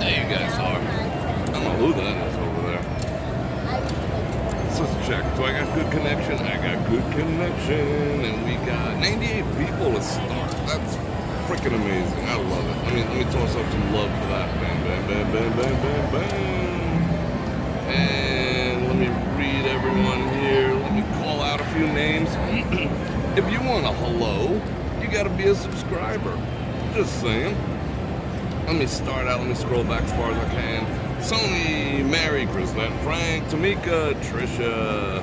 There you guys are. I don't know who that is over there. So let's check. Do I got good connection? I got good connection. And we got 98 people to start. That's freaking amazing. I love it. Let me toss up some love for that. Bam, bam, bam, bam, bam, bam, bam. And let me read everyone here. Let me call out a few names. If you want a hello, you got to be a subscriber. Just saying. Let me start out. Let me scroll back as far as I can. Sony, Mary, Chrislette, Frank, Tamika, Trisha.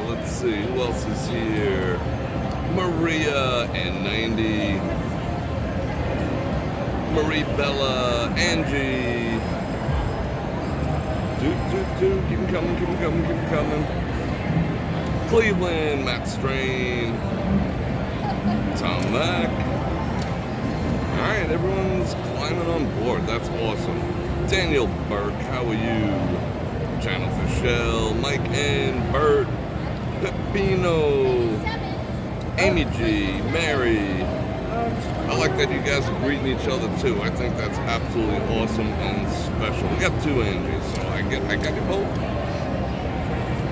Let's see, who else is here? Maria and 90. Marie Bella, Angie. Keep them coming, keep them coming, keep them coming. Cleveland, Matt Strain. Tom Mack. Alright, everyone's climbing on board. That's awesome. Daniel Burke, how are you? Channel Fischel, Mike N, Bert, Pepino, Amy G, Mary. I like that you guys are greeting each other too. I think that's absolutely awesome and special. We got two Angies, so I got you both.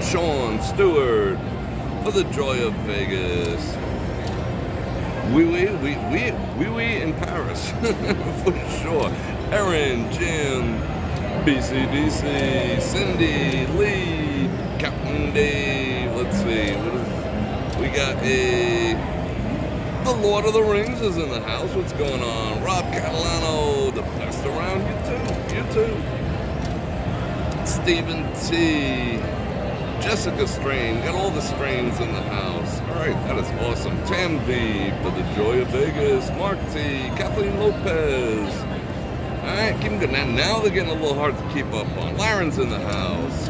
Sean, Stewart, for the joy of Vegas. Oui in Paris, for sure. Erin, Jim, BCDC, Cindy, Lee, Captain Dave. Let's see, we got the Lord of the Rings is in the house. What's going on? Rob Catalano, the best around. You too. Stephen T. Jessica Strain, got all the Strains in the house. All right, that is awesome. Tam D, for the joy of Vegas. Mark T, Kathleen Lopez. All right, keep them good. Now they're getting a little hard to keep up on. Laren's in the house.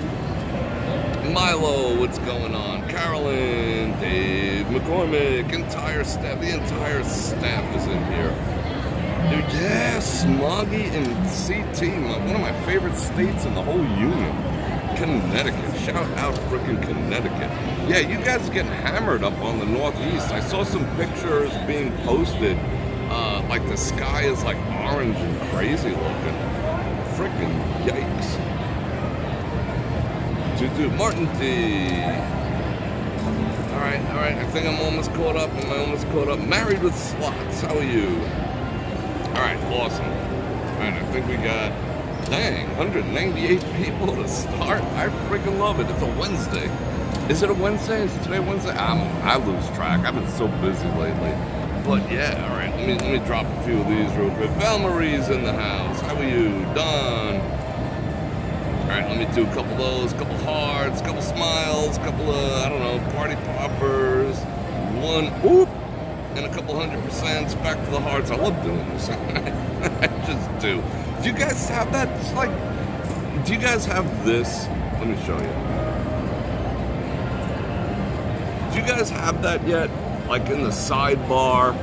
Milo, what's going on? Carolyn, Dave, McCormick, the entire staff is in here. Dude, yeah, Smoggy and CT, one of my favorite states in the whole union. Connecticut. Shout out freaking Connecticut. Yeah, you guys are getting hammered up on the Northeast. I saw some pictures being posted. Like the sky is like orange and crazy looking. Freaking yikes. Dude, Martin D. Alright. I think I'm almost caught up. Married with Slots. How are you? Alright, awesome. Alright, I think we got... Dang, 198 people to start. I freaking love it. It's a Wednesday. Is it a Wednesday? Is today Wednesday? I lose track. I've been so busy lately. But yeah, all right. Let me drop a few of these real quick. Val Marie's in the house. How are you? Don. All right, let me do a couple of those. Couple hearts, couple smiles, couple of, I don't know, party poppers. One, whoop, and a couple 100%. Back to the hearts. I love doing this. I just do. Do you guys have that? It's like, do you guys have this? Let me show you. Do you guys have that yet? Like in the sidebar,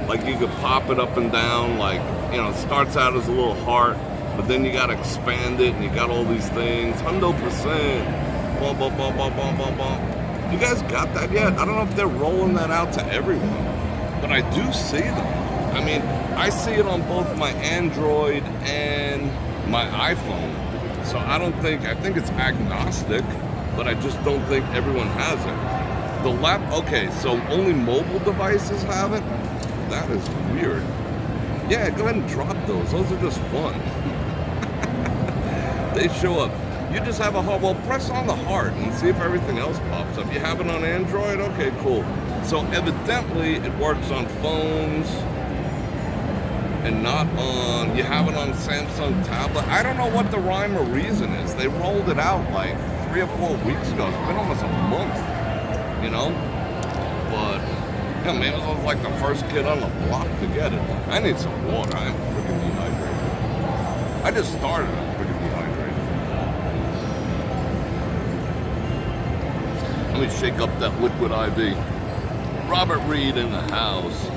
like you could pop it up and down, like, you know, it starts out as a little heart, but then you gotta expand it and you got all these things. 100%. Bum, bum, bum, bum, bum, bum, bum. You guys got that yet? I don't know if they're rolling that out to everyone, but I do see them. I mean, I see it on both my Android and my iPhone. So I think it's agnostic, but I just don't think everyone has it. Okay, so only mobile devices have it? That is weird. Yeah, go ahead and drop those. Those are just fun. They show up. You just have a heart. Well, press on the heart and see if everything else pops up. You have it on Android? Okay, cool. So evidently it works on phones and not on, you have it on Samsung tablet. I don't know what the rhyme or reason is. They rolled it out like 3 or 4 weeks ago. It's been almost a month, you know? But, yeah, maybe I was like the first kid on the block to get it. I need some water. I'm freaking dehydrated. I just started. I'm freaking dehydrated. Let me shake up that liquid IV. Robert Reed in the house.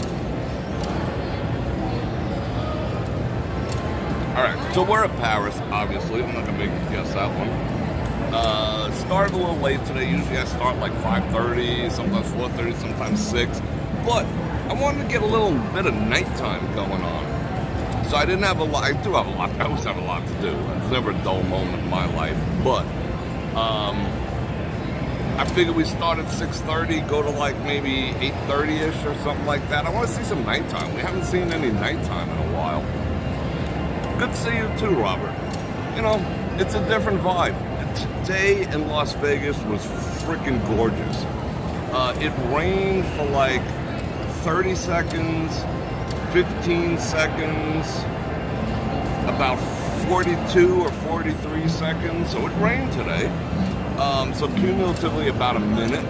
Alright, so we're at Paris, obviously. I'm not going to make you guess that one. Started a little late today. Usually I start like 5:30, sometimes 4:30, sometimes 6. But I wanted to get a little bit of nighttime going on. So I didn't have a lot. I do have a lot. I always have a lot to do. It's never a dull moment in my life. But I figured we start at 6:30, go to like maybe 8:30-ish or something like that. I want to see some nighttime. We haven't seen any nighttime in a while. Good to see you too, Robert. You know, it's a different vibe. Today in Las Vegas was freaking gorgeous. It rained for like 30 seconds, 15 seconds, about 42 or 43 seconds. So it rained today. So cumulatively about a minute,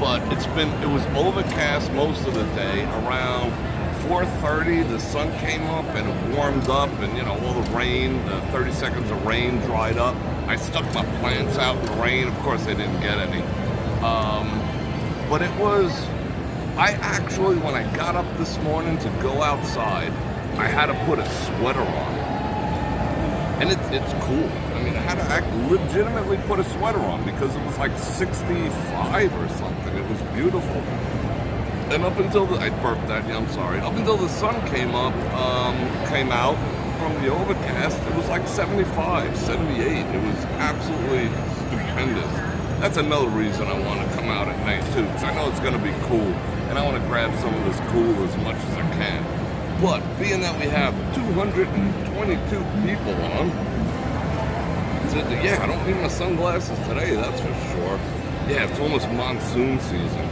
but it was overcast most of the day. Around 4:30, the sun came up and it warmed up, and you know, all the rain, the 30 seconds of rain dried up. I stuck my plants out in the rain. Of course, they didn't get any. But it was, I actually, when I got up this morning to go outside, I had to put a sweater on. And it's cool. I mean, I had to legitimately put a sweater on because it was like 65 or something. It was beautiful. And up until I burped that, yeah, I'm sorry. Up until the sun came out from the overcast, it was like 75, 78. It was absolutely stupendous. That's another reason I want to come out at night too, because I know it's going to be cool, and I want to grab some of this cool as much as I can. But being that we have 222 people on, yeah, I don't need my sunglasses today, that's for sure. Yeah, it's almost monsoon season.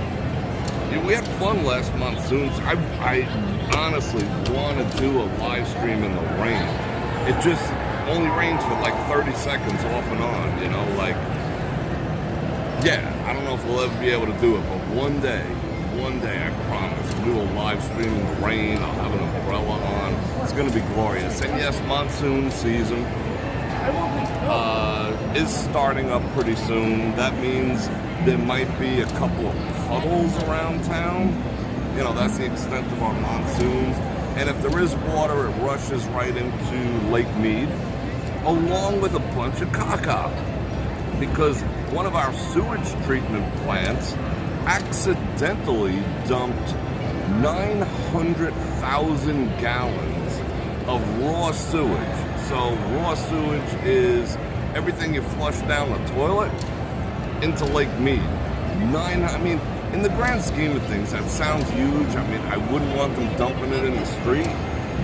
Yeah, we had fun last monsoon. I honestly want to do a live stream in the rain. It just only rains for like 30 seconds off and on, you know, like, yeah, I don't know if we'll ever be able to do it, but one day, I promise, we will live stream in the rain. I'll have an umbrella on. It's going to be glorious. And yes, monsoon season is starting up pretty soon. That means there might be a couple of puddles around town. You know, that's the extent of our monsoons. And if there is water, it rushes right into Lake Mead, along with a bunch of caca. Because one of our sewage treatment plants accidentally dumped 900,000 gallons of raw sewage. So raw sewage is everything you flush down the toilet into Lake Mead. I mean, in the grand scheme of things, that sounds huge. I mean, I wouldn't want them dumping it in the street,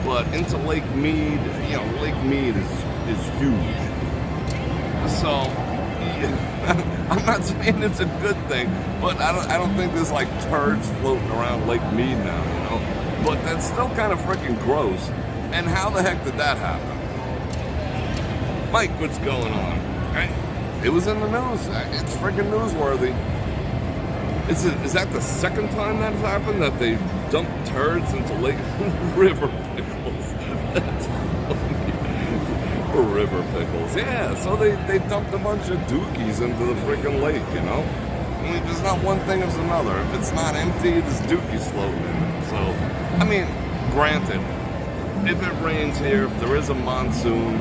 but into Lake Mead, you know, Lake Mead is huge. So, I'm not saying it's a good thing, but I don't think there's like turds floating around Lake Mead now, you know. But that's still kind of freaking gross. And how the heck did that happen? Mike, what's going on? It was in the news. It's freaking newsworthy. Is that the second time that's happened, that they dumped turds into Lake River Pickles? That's funny. River Pickles. Yeah, so they dumped a bunch of dookies into the freaking lake, you know? I mean, if it's not one thing, it's another. If it's not empty, there's dookies floating in it. So, I mean, granted, if it rains here, if there is a monsoon,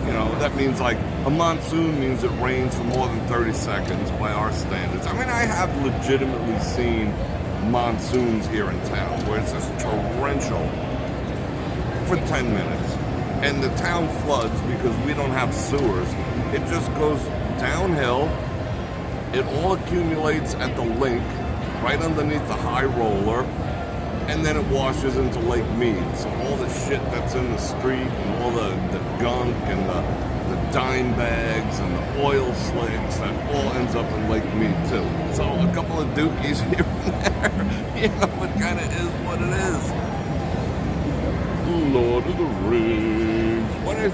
you know, that means like a monsoon means it rains for more than 30 seconds by our standards. I mean, I have legitimately seen monsoons here in town where it's just torrential for 10 minutes. And the town floods because we don't have sewers. It just goes downhill. It all accumulates at the link right underneath the high roller, and then it washes into Lake Mead. So all the shit that's in the street and all the gunk and the dime bags and the oil slicks, that all ends up in Lake Mead too. So a couple of dookies here and there, you know, it kind of is what it is. Lord of the Rings. Why did I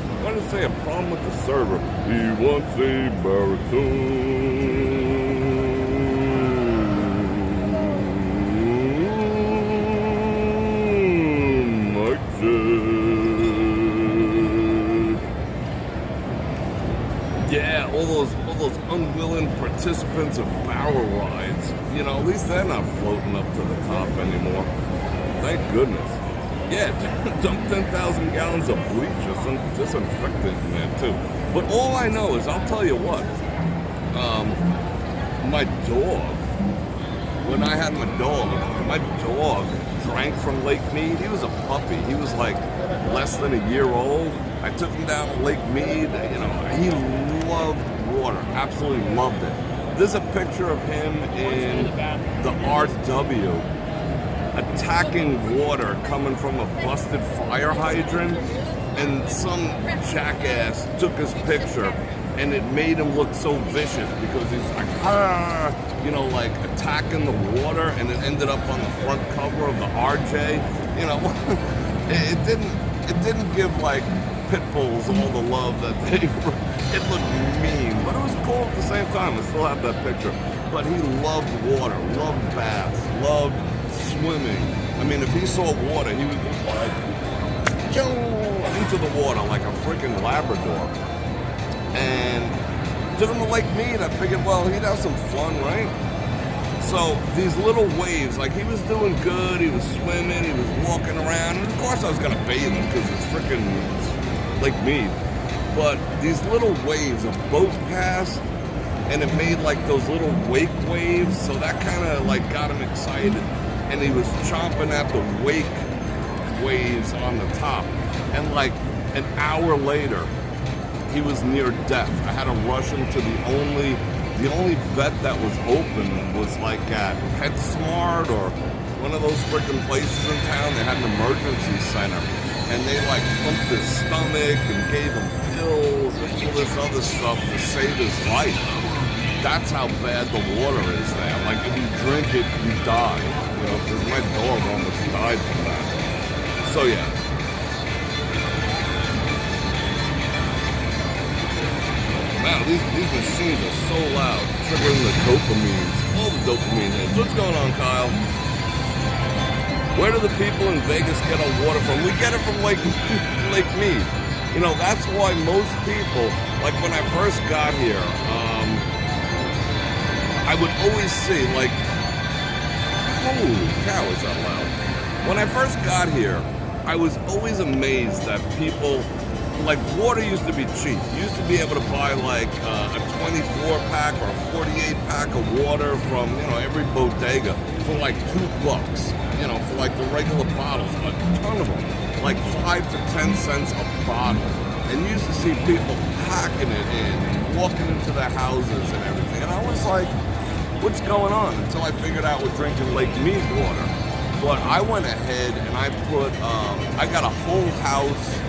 say a problem with the server? He wants a baritone. Mike said. Yeah, all those unwilling participants of power rides. You know, at least they're not floating up to the top anymore. Thank goodness. Yeah, dump 10,000 gallons of bleach or some disinfectant in there too. But all I know is, I'll tell you what, my dog, when I had my dog drank from Lake Mead. He was a puppy. He was like less than a year old. I took him down to Lake Mead. You know, he loved water, absolutely loved it. There's a picture of him in the RW attacking water coming from a busted fire hydrant, and some jackass took his picture, and it made him look so vicious because he's like, you know, like attacking the water, and it ended up on the front cover of the RJ. You know, it didn't give like pit bulls all the love that they. It looked mean, but it was cool at the same time. I still have that picture. But he loved water, loved baths, loved swimming. I mean, if he saw water, he would just like into the water like a freaking Labrador. And took him to Lake Mead. I figured, well, he'd have some fun, right? So these little waves, like he was doing good. He was swimming. He was walking around. And of course, I was gonna bathe him because it's freaking Lake Mead. But these little waves, a boat passed, and it made like those little wake waves. So that kind of like got him excited. And he was chomping at the wake waves on the top. And like an hour later, he was near death. I had to rush him to the only vet that was open was like at PetSmart or one of those freaking places in town. They had an emergency center. And they like pumped his stomach and gave him pills and all this other stuff to save his life. That's how bad the water is there. Like if you drink it, you die. You know, because my dog almost died from that. So yeah. Wow, these machines are so loud. Triggering the dopamines. All the dopamine hits. What's going on, Kyle? Where do the people in Vegas get our water from? We get it from Lake Mead. You know, that's why most people, like when I first got here, I would always see, like, holy cow, is that loud? When I first got here, I was always amazed that people, like, water used to be cheap. You used to be able to buy, like, a 24-pack or a 48-pack of water from, you know, every bodega for, like, $2. You know, for like the regular bottles, a ton of them, like 5 to 10 cents a bottle. And you used to see people packing it in, walking into their houses and everything. And I was like, what's going on? Until I figured out we're drinking Lake Mead water. But I went ahead and I put, I got a whole house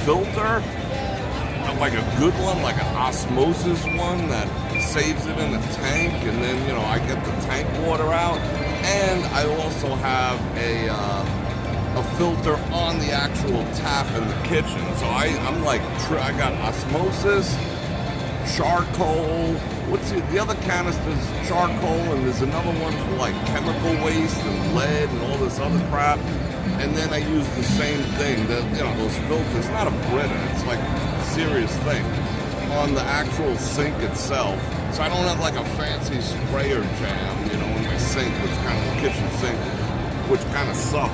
filter, like a good one, like an osmosis one that saves it in a tank. And then, you know, I get the tank water out. And I also have a filter on the actual tap in the kitchen. So I'm like, I got osmosis, charcoal. What's the other canister's charcoal, and there's another one for like chemical waste and lead and all this other crap. And then I use the same thing, you know, those filters, not a Brita, it's like a serious thing, on the actual sink itself. So I don't have like a fancy sprayer jam, you know, in my sink, which kind of the kitchen sink, which kind of sucks.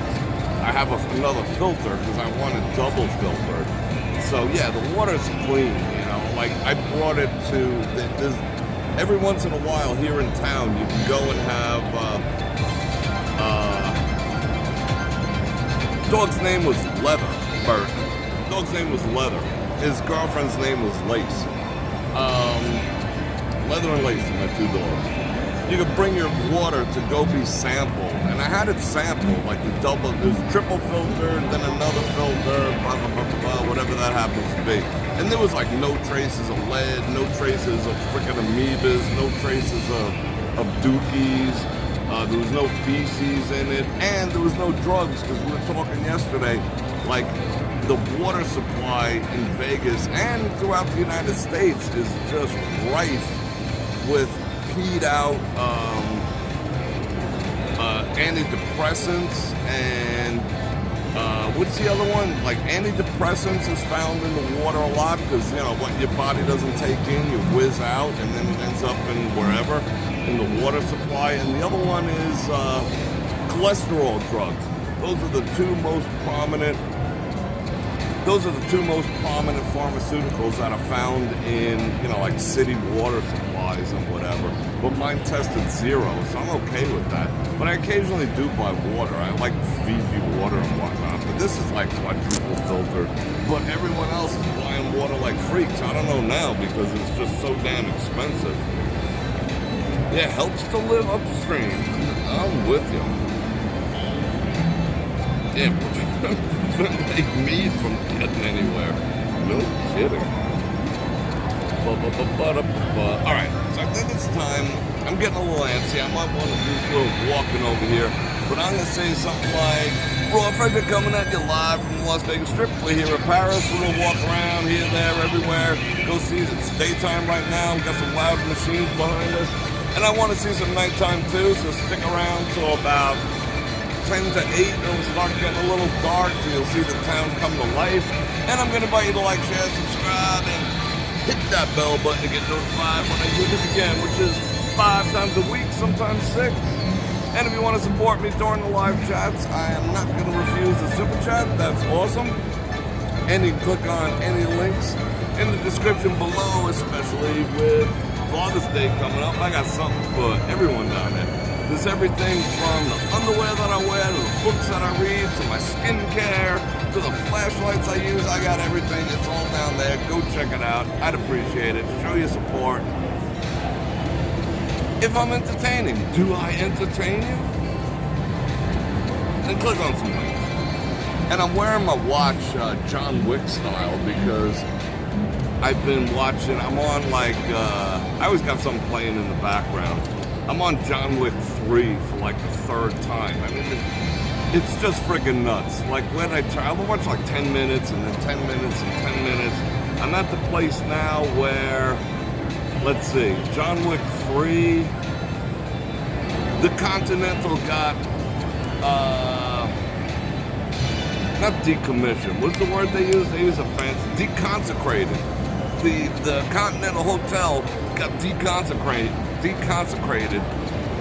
I have another filter because I want it double filtered. So yeah, the water's clean, you know. Like I brought it to, there's every once in a while here in town, you can go and have, dog's name was Leather, Bert. Dog's name was Leather. His girlfriend's name was Lace. Leather and Lace are my two dogs. You could bring your water to go be sampled. And I had it sampled, like the double, there's triple filter, then another filter, blah, blah, blah, blah, blah, whatever that happens to be. And there was like no traces of lead, no traces of freaking amoebas, no traces of dookies. There was no feces in it, and there was no drugs, because we were talking yesterday, like the water supply in Vegas and throughout the United States is just rife with peed out antidepressants and what's the other one? Like antidepressants is found in the water a lot because, you know, what your body doesn't take in, you whiz out and then it ends up in wherever, in the water supply. And the other one is cholesterol drugs. Those are the two most prominent Those are the two most prominent pharmaceuticals that are found in, you know, like city water supplies and whatever. But mine tested 0, so I'm okay with that. But I occasionally do buy water. I like Fiji water and whatnot. But this is like quadruple filtered. But everyone else is buying water like freaks. I don't know now because it's just so damn expensive. Yeah, helps to live upstream. I'm with you. Yeah, make mead from getting anywhere. No kidding. Alright, so I think it's time. I'm getting a little antsy. I might want to do a little walking over here. But I'm going to say something like, Bror Fredrik coming at you live from the Las Vegas Strip. We're here in Paris. We're going to walk around here, there, everywhere. Go see, it's daytime right now. We've got some loud machines behind us. And I want to see some nighttime too, so stick around till about 10 to 8, it'll start getting a little dark, so you'll see the town come to life. And I'm going to invite you to like, share, subscribe, and hit that bell button to get notified when I do this again, which is 5 times a week, sometimes 6. And if you want to support me during the live chats, I am not going to refuse a super chat. That's awesome. And you can click on any links in the description below, especially with Father's Day coming up. I got something for everyone down there. There's everything from the underwear that I wear, to the books that I read, to my skincare, to the flashlights I use. I got everything. It's all down there. Go check it out. I'd appreciate it. Show your support. If I'm entertaining, do I entertain you? Then click on some links. And I'm wearing my watch John Wick style because I've been watching, I'm on like, I always got something playing in the background. I'm on John Wick 3 for like the 3rd time. I mean, it's just freaking nuts. Like when I'll watch like 10 minutes and then 10 minutes and 10 minutes. I'm at the place now where, let's see, John Wick 3, the Continental got, not decommissioned. What's the word they use? They use a fancy, deconsecrated. The Continental Hotel got deconsecrated,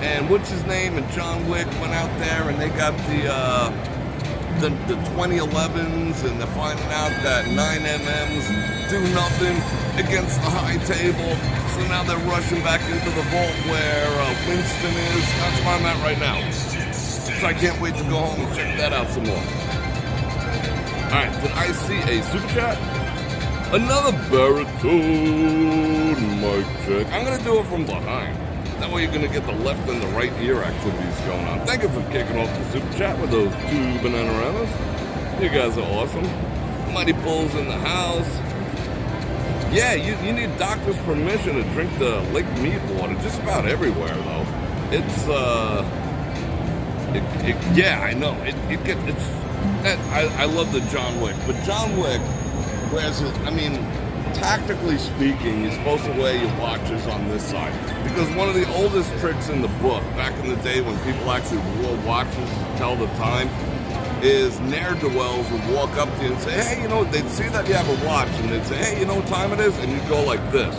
and what's his name and John Wick went out there and they got the 2011s, and they're finding out that 9mm do nothing against the high table, so now they're rushing back into the vault where Winston is. That's where I'm at right now, so I can't wait to go home and check that out some more. Alright, did I see a super chat? Another baritone mic check. I'm going to do it from behind. That way you're going to get the left and the right ear activities going on. Thank you for kicking off the super chat with those 2 banananas. You guys are awesome. Mighty Bulls in the house. Yeah, you need doctor's permission to drink the Lake Mead water just about everywhere, though. It's, yeah, I know. I love the John Wick, but John Wick, whereas I mean, tactically speaking, you're supposed to wear your watches on this side, because one of the oldest tricks in the book, back in the day when people actually wore watches to tell the time, is ne'er-do-wells would walk up to you and say, hey, you know, they'd see that you have a watch, and they'd say, hey, you know what time it is? And you'd go like this.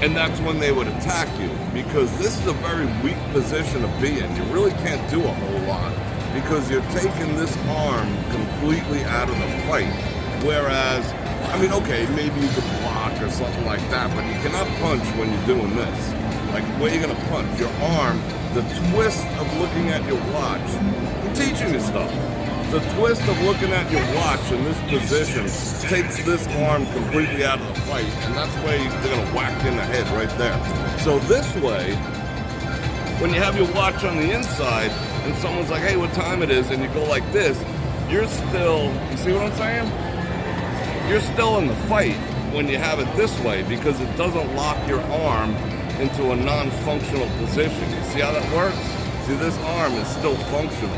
And that's when they would attack you, because this is a very weak position to be in. You really can't do a whole lot, because you're taking this arm completely out of the fight. Whereas, I mean, okay, maybe you could block or something like that, but you cannot punch when you're doing this. Like, where are you going to punch? Your arm, the twist of looking at your watch. I'm teaching you stuff. The twist of looking at your watch in this position takes this arm completely out of the fight, and that's where they're going to whack you in the head right there. So this way, when you have your watch on the inside, and someone's like, hey, what time it is, and you go like this, you're still, you see what I'm saying? You're still in the fight when you have it this way, because it doesn't lock your arm into a non-functional position. You see how that works? See, this arm is still functional.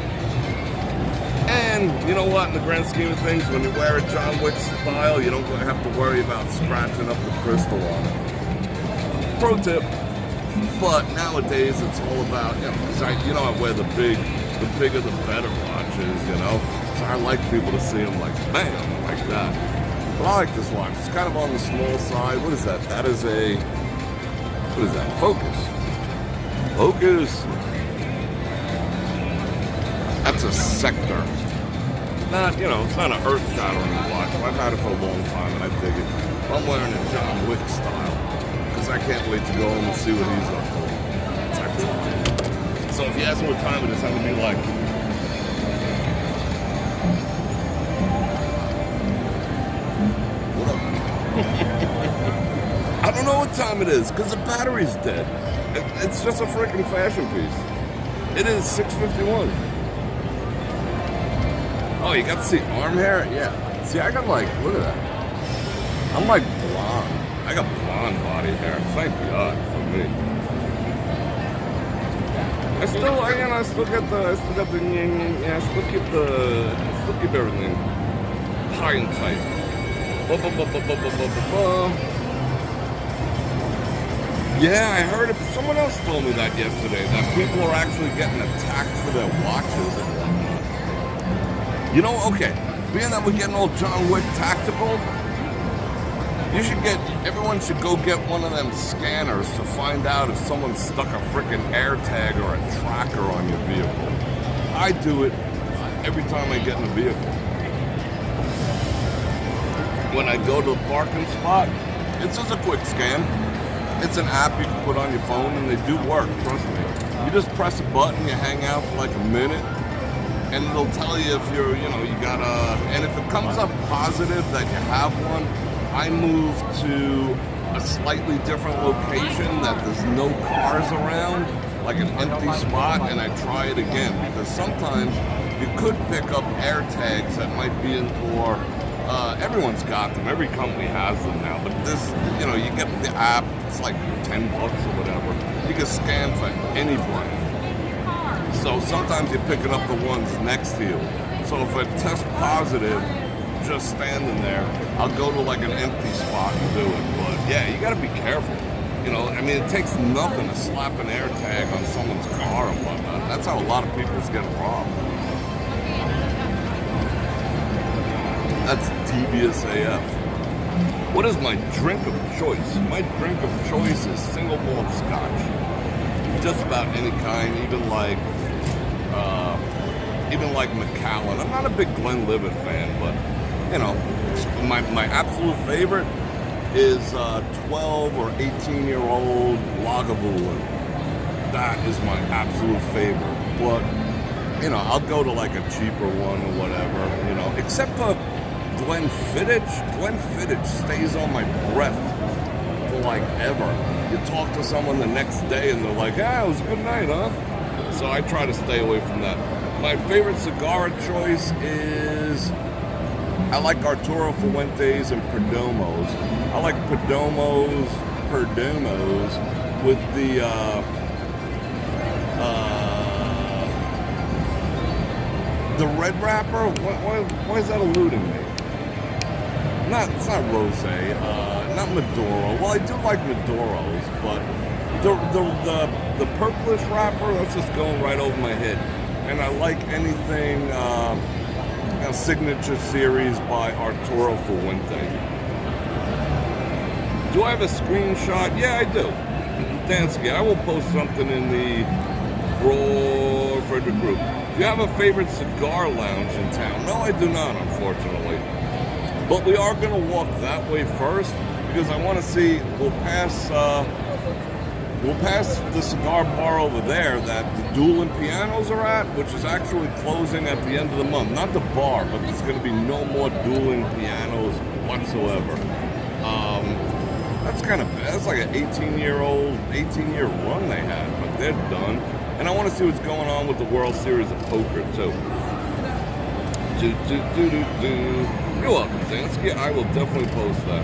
And you know what, in the grand scheme of things, when you wear a John Wick style, you don't have to worry about scratching up the crystal on it. Pro tip. But nowadays it's all about, you know, because I wear the bigger the better watches, you know. So I like people to see them like, bam, like that. But I like this watch. It's kind of on the small side. What is that? That is a, what is that? Focus. Focus. That's a sector. Not, it's not an earth-shattering watch. I've had it for a long time, and I dig it. I'm wearing a John Wick style, because I can't wait to go home and see what he's up to. Type time. So if you ask me what time it is, I'm going to be like... What up? I don't know what time it is, because the battery's dead. It's just a freaking fashion piece. It is 6:51. Oh, you got to see arm hair? Yeah. See, I got look at that. I'm like blonde. I got blonde body hair. Thank God for me. I still keep everything high and tight. Yeah, I heard it. Someone else told me that yesterday, that people are actually getting attacked for their watches and whatnot. Okay, being that we're getting all John Wick tactical, everyone should go get one of them scanners to find out if someone stuck a freaking air tag or a tracker on your vehicle. I do it every time I get in a vehicle. When I go to the parking spot, it's just a quick scan. It's an app you can put on your phone, and they do work, trust me. You just press a button, you hang out for like a minute, and it'll tell you if you're, you got and if it comes up positive that you have one, I move to a slightly different location that there's no cars around, like an empty spot, and I try it again, because sometimes you could pick up air tags that might be in, or everyone's got them. Every company has them now. But this, you get the app. It's like $10 or whatever. You can scan for any brand. So sometimes you're picking up the ones next to you. So if I test positive, just standing there, I'll go to like an empty spot and do it. But yeah, you got to be careful. It takes nothing to slap an air tag on someone's car and whatnot. That's how a lot of people's get robbed. That's devious AF. What is my drink of choice? My drink of choice is single malt scotch. Just about any kind, even like Macallan. I'm not a big Glenlivet fan, but my absolute favorite is 12 or 18-year-old Lagavulin. That is my absolute favorite. But I'll go to like a cheaper one or whatever. Except for Glenfiddich. Glenfiddich stays on my breath for like ever. You talk to someone the next day and they're like, it was a good night, huh? So I try to stay away from that. My favorite cigar choice is, I like Arturo Fuentes and Perdomos. I like Perdomos with the red wrapper. Why is that eluding me? It's not rosé, not Maduro. Well, I do like Maduros, but the purplish wrapper, that's just going right over my head. And I like anything signature series by Arturo Fuente. Do I have a screenshot? Yeah, I do. Dansky, I will post something in the Bror Fredrik group. Do you have a favorite cigar lounge in town? No, I do not, unfortunately. But we are going to walk that way first, because I want to see, we'll pass the cigar bar over there that the dueling pianos are at, which is actually closing at the end of the month. Not the bar, but there's going to be no more dueling pianos whatsoever. That's kind of bad. That's like an 18-year run they had, but they're done. And I want to see what's going on with the World Series of Poker, too. You're welcome, Dansky. I will definitely post that.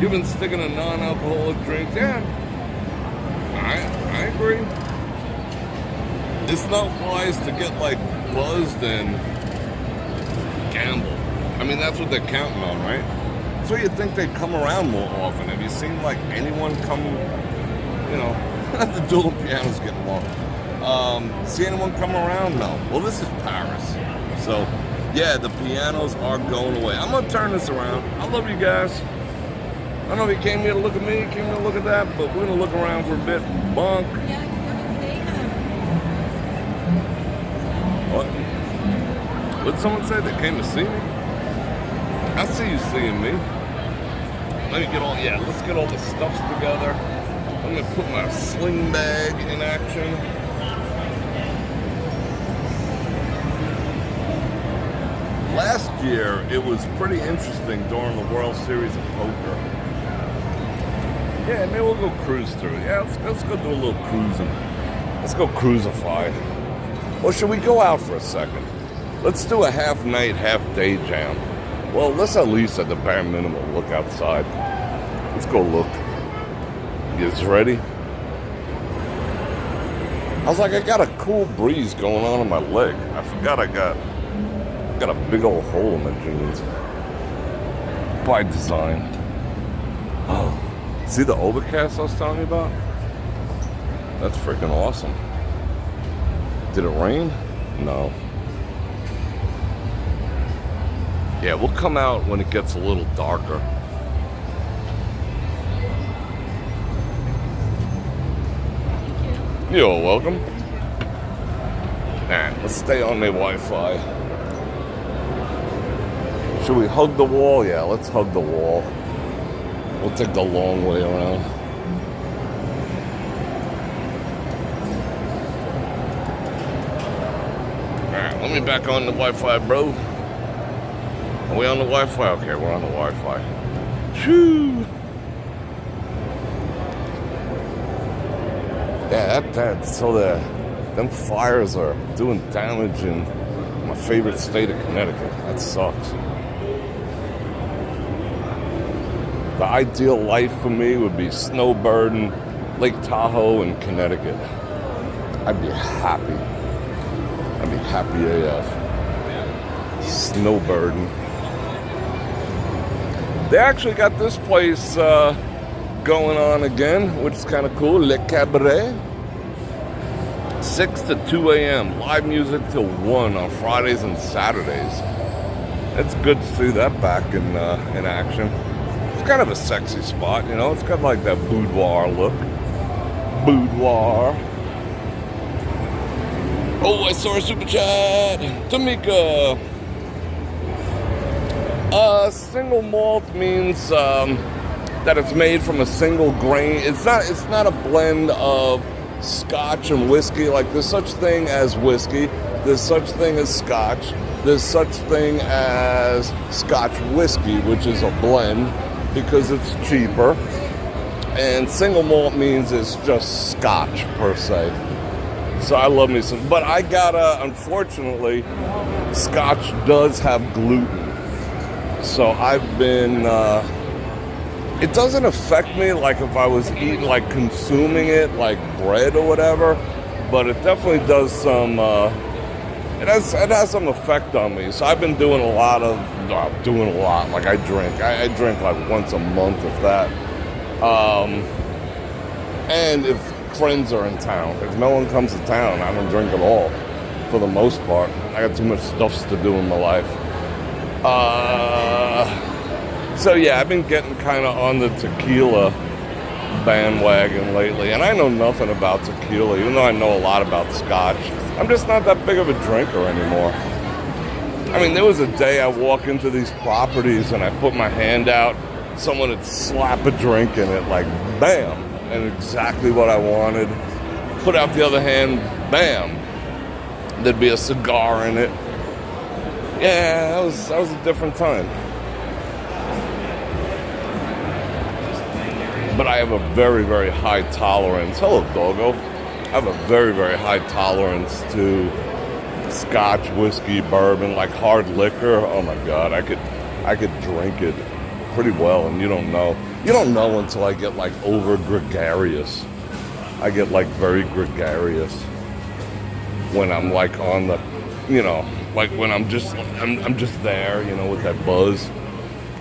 You've been sticking a non-alcoholic drink. Yeah, I agree. It's not wise to get like buzzed and gamble. That's what they're counting on, right? So you'd think they'd come around more often. Have you seen like anyone come, the dual piano's getting long. See anyone come around? No. Well, this is Paris. So, yeah, the pianos are going away. I'm going to turn this around. I love you guys. I don't know if you came here to look at me, came here to look at that, but we're going to look around for a bit. Bonk. What? What someone say? They came to see me? I see you seeing me. Let me get all, yeah, let's get all the stuffs together. I'm gonna put my sling bag in action. Last year, it was pretty interesting during the World Series of Poker. Yeah, maybe we'll go cruise through. Yeah, let's go do a little cruising. Let's go cruisify. Or should we go out for a second? Let's do a half night, half day jam. Well, let's at least at the bare minimum look outside. Let's go look. You guys ready? I was like, I got a cool breeze going on in my leg. I forgot I got a big old hole in my jeans. By design. Oh, see the overcast I was telling you about? That's freaking awesome. Did it rain? No. Yeah, we'll come out when it gets a little darker. You're welcome. Alright, let's stay on the Wi-Fi. Should we hug the wall? Yeah, let's hug the wall. We'll take the long way around. Alright, let me back on the Wi-Fi, bro. Are we on the Wi-Fi? Okay, we're on the Wi-Fi. Shoo! Yeah, so them fires are doing damage in my favorite state of Connecticut. That sucks. The ideal life for me would be snowbirding Lake Tahoe in Connecticut. I'd be happy. I'd be happy AF. Snowbirding. They actually got this place going on again, which is kind of cool. Le Cabaret. 6 to 2 a.m. Live music till 1 on Fridays and Saturdays. It's good to see that back in action. It's kind of a sexy spot, you know. It's got like that boudoir look. Boudoir. Oh, I saw a super chat. Tamika. Single malt means that it's made from a single grain. It's not a blend of Scotch and whiskey. Like, there's such thing as whiskey, there's such thing as Scotch, there's such thing as Scotch whiskey, which is a blend because it's cheaper. And single malt means it's just Scotch per se. So I love me some, but I gotta, unfortunately, Scotch does have gluten. So I've been, it doesn't affect me like if I was eating, like consuming it like bread or whatever, but it definitely does some, it has some effect on me. So I've been doing a lot, like I drink like once a month, if that. And if friends are in town, if no one comes to town, I don't drink at all, for the most part. I got too much stuff to do in my life. So yeah, I've been getting kind of on the tequila bandwagon lately, and I know nothing about tequila, even though I know a lot about Scotch. I'm just not that big of a drinker anymore. I mean, there was a day I walk into these properties and I put my hand out, someone would slap a drink in it, like bam, and exactly what I wanted. Put out the other hand, bam, there'd be a cigar in it. Yeah, that was a different time. But I have a very, very high tolerance. Hello, doggo. I have a very, very high tolerance to Scotch, whiskey, bourbon, like hard liquor. Oh my God, I could drink it pretty well, and you don't know. You don't know until I get like over gregarious. I get like very gregarious when I'm like on the, you know, like when I'm just there, you know, with that buzz.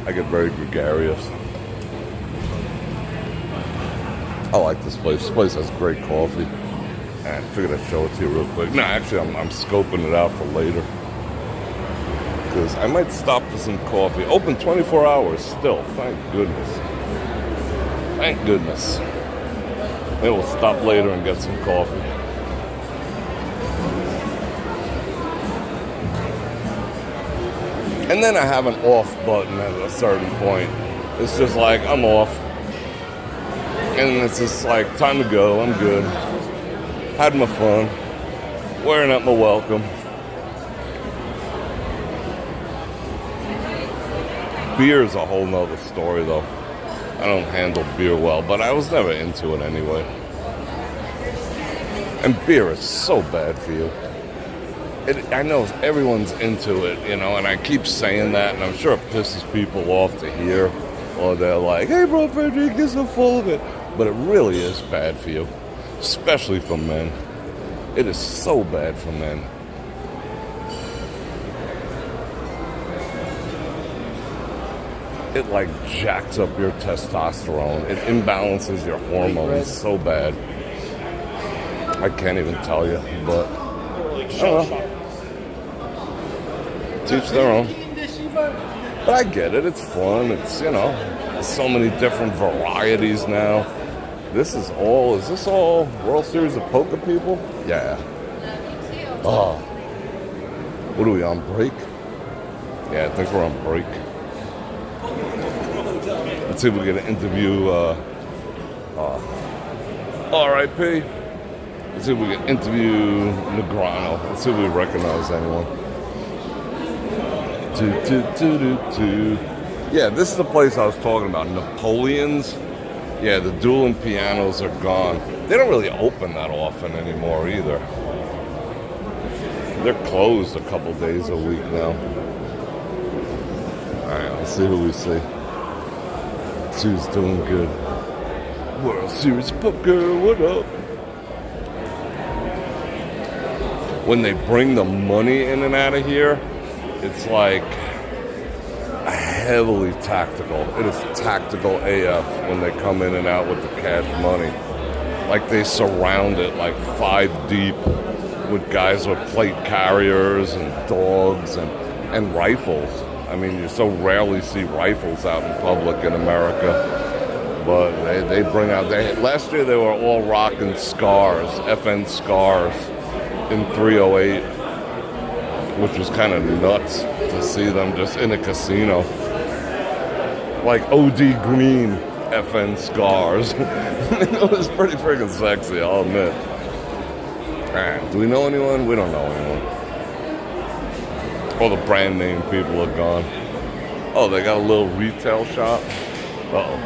I get very gregarious. I like this place. This place has great coffee. And I figured I'd show it to you real quick. No, actually, I'm scoping it out for later. Because I might stop for some coffee. Open 24 hours still. Thank goodness. Thank goodness. Maybe we'll stop later and get some coffee. And then I have an off button at a certain point. It's just like, I'm off. And it's just like, time to go, I'm good. Had my fun. Wearing out my welcome. Beer is a whole nother story, though. I don't handle beer well, but I was never into it anyway. And beer is so bad for you. I know everyone's into it, you know, and I keep saying that, and I'm sure it pisses people off to hear. Or they're like, hey, Bror Fredrik, you're so full of it. But it really is bad for you, especially for men. It is so bad for men. It like jacks up your testosterone. It imbalances your hormones so bad. I can't even tell you, but I don't know. Teach their own. But I get it. It's fun. It's, you know, there's so many different varieties now. Is this all World Series of Poker people? Yeah. Oh. What are we, on break? Yeah, I think we're on break. Let's see if we can interview R.I.P. Let's see if we can interview Negrano. Let's see if we recognize anyone. Yeah, this is the place I was talking about. Napoleon's. Yeah, the dueling pianos are gone. They don't really open that often anymore either. They're closed a couple days a week now. Alright, let's see who we see. Let's see who's doing good. World Series Poker, what up? When they bring the money in and out of here, it's like heavily tactical. It is tactical AF when they come in and out with the cash money. Like they surround it like 5 deep with guys with plate carriers and dogs and rifles. I mean, you so rarely see rifles out in public in America. But they bring out... Last year they were all rocking Scars, FN Scars in 308, which was kind of nuts to see them just in a casino. Like OD Green FN Scars. It was pretty freaking sexy, I'll admit. Alright, do we know anyone? We don't know anyone. All the brand name people are gone. Oh, they got a little retail shop? Uh-oh.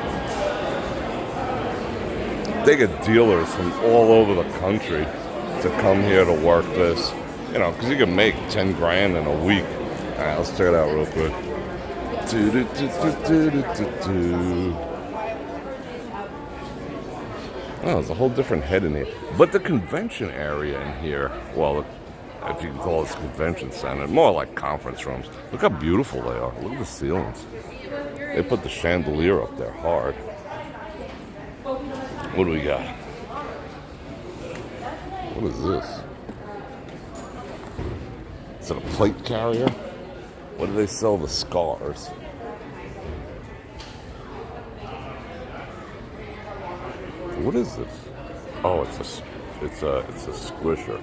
They get dealers from all over the country to come here to work this. You know, because you can make 10 grand in a week. Alright, let's check it out real quick. Oh, there's a whole different head in here. But the convention area in here, well, if you can call this convention center, more like conference rooms. Look how beautiful they are. Look at the ceilings. They put the chandelier up there hard. What do we got? What is this? Is it a plate carrier? What do they sell? The Scars. What is this? Oh, it's a squisher.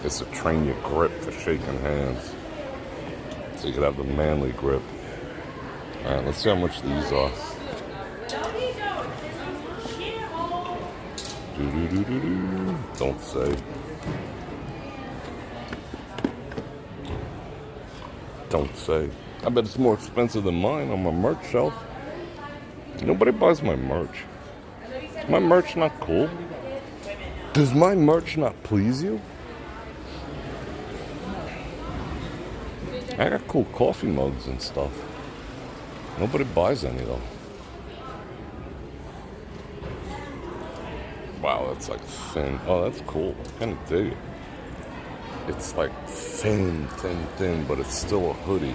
It's to train your grip for shaking hands, so you can have the manly grip. All right, let's see how much these are. Don't say. Don't say. I bet it's more expensive than mine on my merch shelf. Nobody buys my merch. Is my merch not cool? Does my merch not please you? I got cool coffee mugs and stuff. Nobody buys any though. Wow, that's like thin. Oh, that's cool. I kind of dig it. It's like thin, but it's still a hoodie.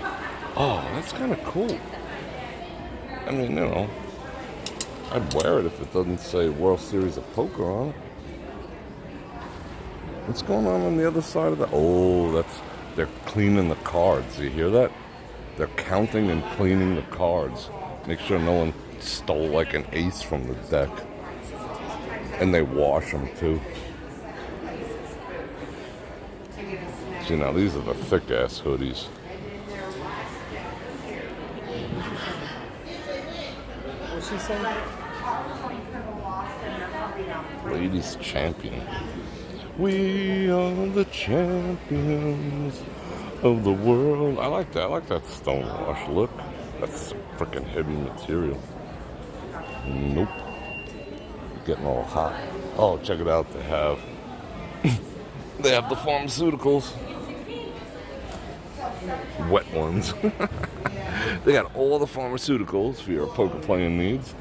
Oh, that's kind of cool. I mean, you know, I'd wear it if it doesn't say World Series of Poker on it. What's going on the other side of that? Oh, they're cleaning the cards. You hear that? They're counting and cleaning the cards. Make sure no one stole like an ace from the deck. And they wash them too. See, now these are the thick ass hoodies. what she said? Ladies champion. We are the champions of the world. I like that. I like that Stonewash look. That's freaking heavy material. Nope. Getting all hot. Oh, check it out. They have the pharmaceuticals. Wet ones. They got all the pharmaceuticals for your poker playing needs.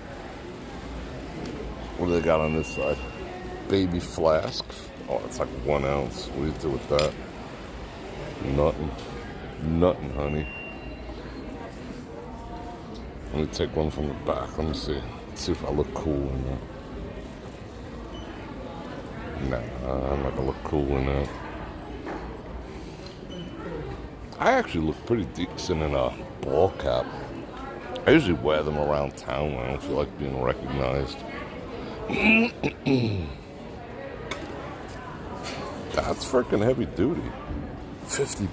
What do they got on this side? Baby flasks. Oh, it's like 1 ounce. What do you do with that? Nothing. Nothing, honey. Let me take one from the back. Let me see. Let's see if I look cool in that. Nah, I'm not gonna look cool in that. I actually look pretty decent in a ball cap. I usually wear them around town when I don't feel like being recognized. That's freaking heavy duty. $50.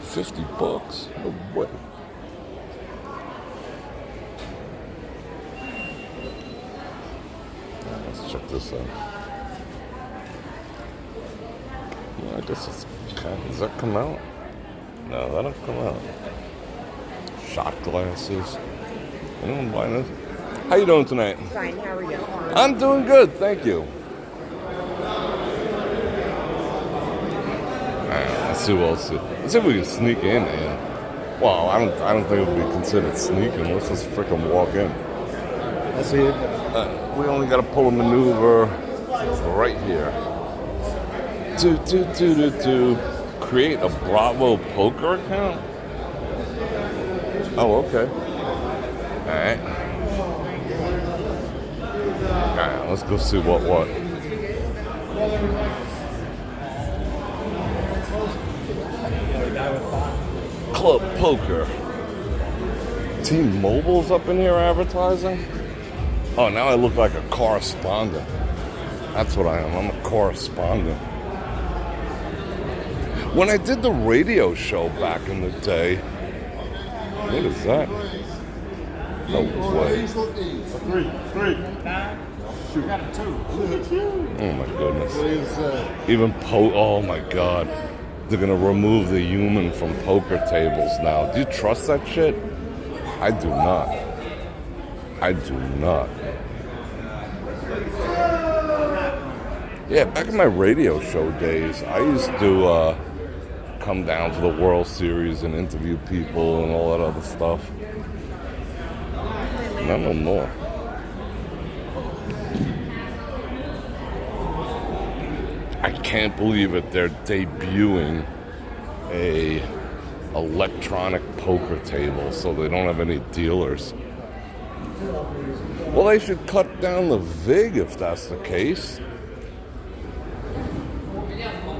$50. No way. Let's check this out. Yeah, I guess it's kind of, does that come out? No, that don't come out. Shot glasses. Anyone buying this? How you doing tonight? Fine, how are you? I'm doing good, thank you. Let's see what else. Let's see if we can sneak in. Well, I don't think it would be considered sneaking. Let's just freaking walk in. I see it. We only got to pull a maneuver right here. To create a Bravo poker account. Oh, okay. All right. Alright, let's go see what. Club Poker. T-Mobile's up in here advertising? Oh, now I look like a correspondent. That's what I am. I'm a correspondent. When I did the radio show back in the day, what is that? No way. Three. Shoot. Got a 2. Oh my goodness. Even oh my God. They're gonna remove the human from poker tables now. Do you trust that shit? I do not. I do not. Yeah, back in my radio show days, I used to come down for the World Series and interview people and all that other stuff. Not no more. I can't believe it. They're debuting a electronic poker table so they don't have any dealers. Well, they should cut down the VIG if that's the case.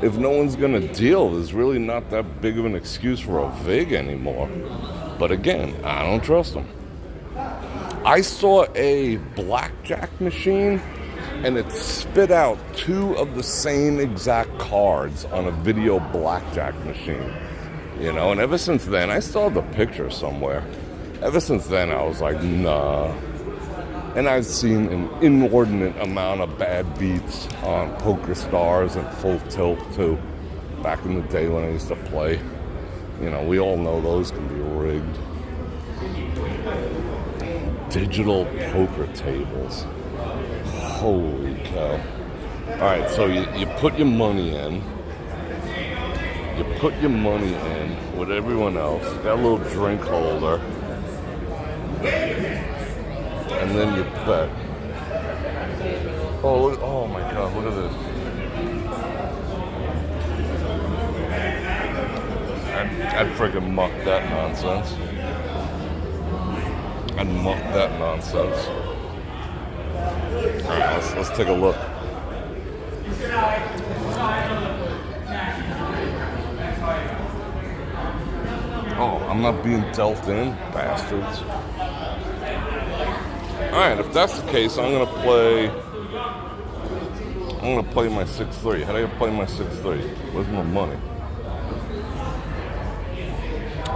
If no one's gonna deal, there's really not that big of an excuse for a VIG anymore. But again, I don't trust them. I saw a blackjack machine and it spit out 2 of the same exact cards on a video blackjack machine. You know, and ever since then, I saw the picture somewhere. Ever since then, I was like, nah. And I've seen an inordinate amount of bad beats on Poker Stars and Full Tilt too. Back in the day when I used to play. You know, we all know those can be rigged. Digital poker tables. Holy cow. Alright, so you put your money in. You put your money in with everyone else. Got a little drink holder. And then you bet. Oh my God, look at this. I'd freaking muck that nonsense. I'd muck that nonsense. Alright, let's take a look. Oh, I'm not being dealt in, bastards. Alright, if that's the case, I'm gonna play my 6-3. How do I play my 6-3? Where's my money?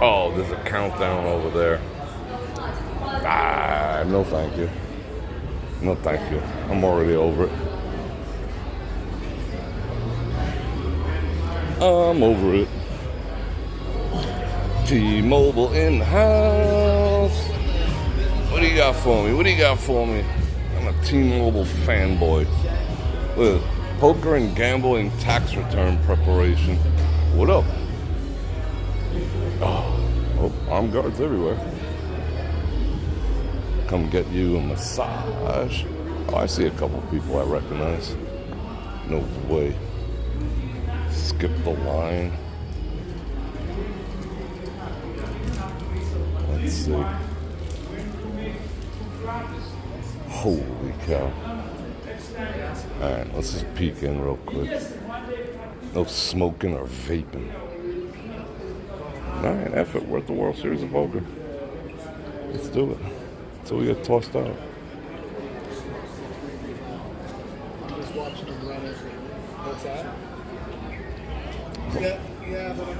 Oh, there's a countdown over there. no thank you. No thank you. I'm already over it. I'm over it. T-Mobile in the house. What do you got for me? What do you got for me? I'm a T-Mobile fanboy. Look, poker and gambling tax return preparation. What up? Oh, armed guards everywhere. Come get you a massage. Oh, I see a couple people I recognize. No way. Skip the line. Let's see. Holy cow. Alright, let's just peek in real quick. No smoking or vaping. Alright, effort. We're at the World Series of Poker. Let's do it. Until we get tossed out. Just watching them run it. What's that? Yeah, but I'm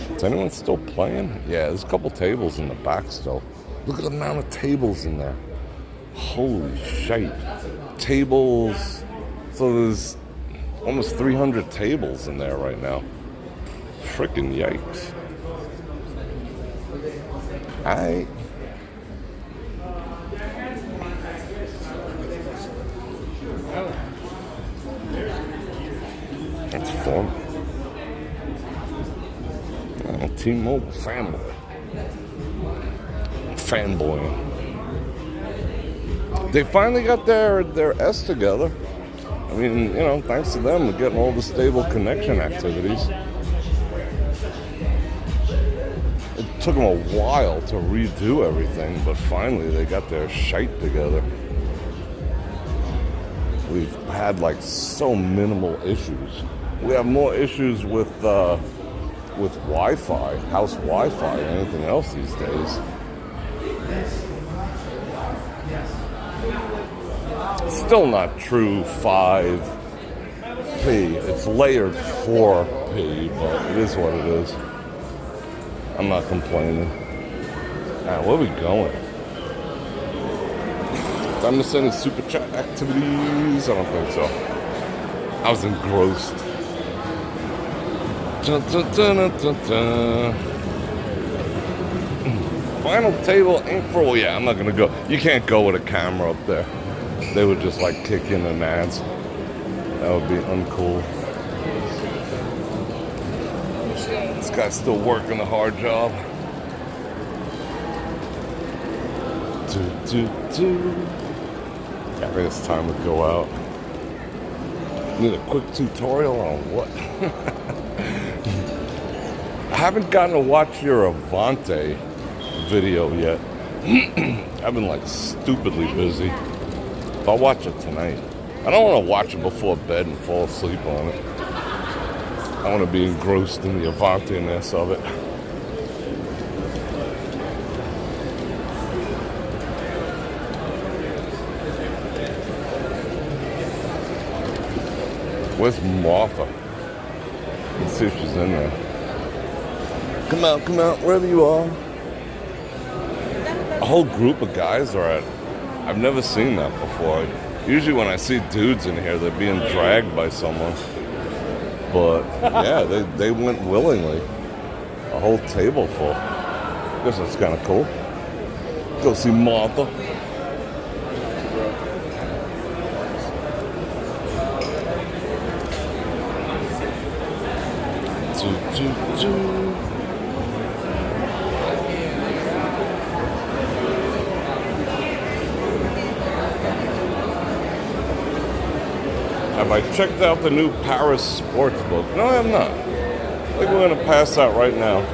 sure. Is anyone still playing? Yeah, there's a couple tables in the back still. Look at the amount of tables in there. Holy shit. Tables. So there's almost 300 tables in there right now. Freaking yikes. Alright. That's fun. I'm a T-Mobile fanboy. Fanboying. They finally got their S together. I mean, you know, thanks to them, we're getting all the stable connection activities. It took them a while to redo everything, but finally they got their shite together. We've had like so minimal issues. We have more issues with Wi-Fi, house Wi-Fi, than anything else these days. Still not true 5P. It's layered 4P, but it is what it is. I'm not complaining. Alright, where are we going? Time to send super chat activities? I don't think so. I was engrossed. Dun, dun, dun, dun, dun. Final table ain't for. Oh yeah, I'm not gonna go. You can't go with a camera up there. They would just like kick in an ads. That would be uncool. This guy's still working a hard job. I think it's time to go out. Need a quick tutorial on what? I haven't gotten to watch your Avante video yet. I've been like stupidly busy. I'll watch it tonight. I don't want to watch it before bed and fall asleep on it. I want to be engrossed in the Avante-ness of it. Where's Martha? Let's see if she's in there. Come out, wherever you are. A whole group of guys are at. I've never seen that before. Usually when I see dudes in here, they're being dragged by someone. But yeah, they went willingly. A whole table full. I guess that's kind of cool. Go see Martha. Have I checked out the new Paris sports book? No, I have not. I think we're going to pass out right now.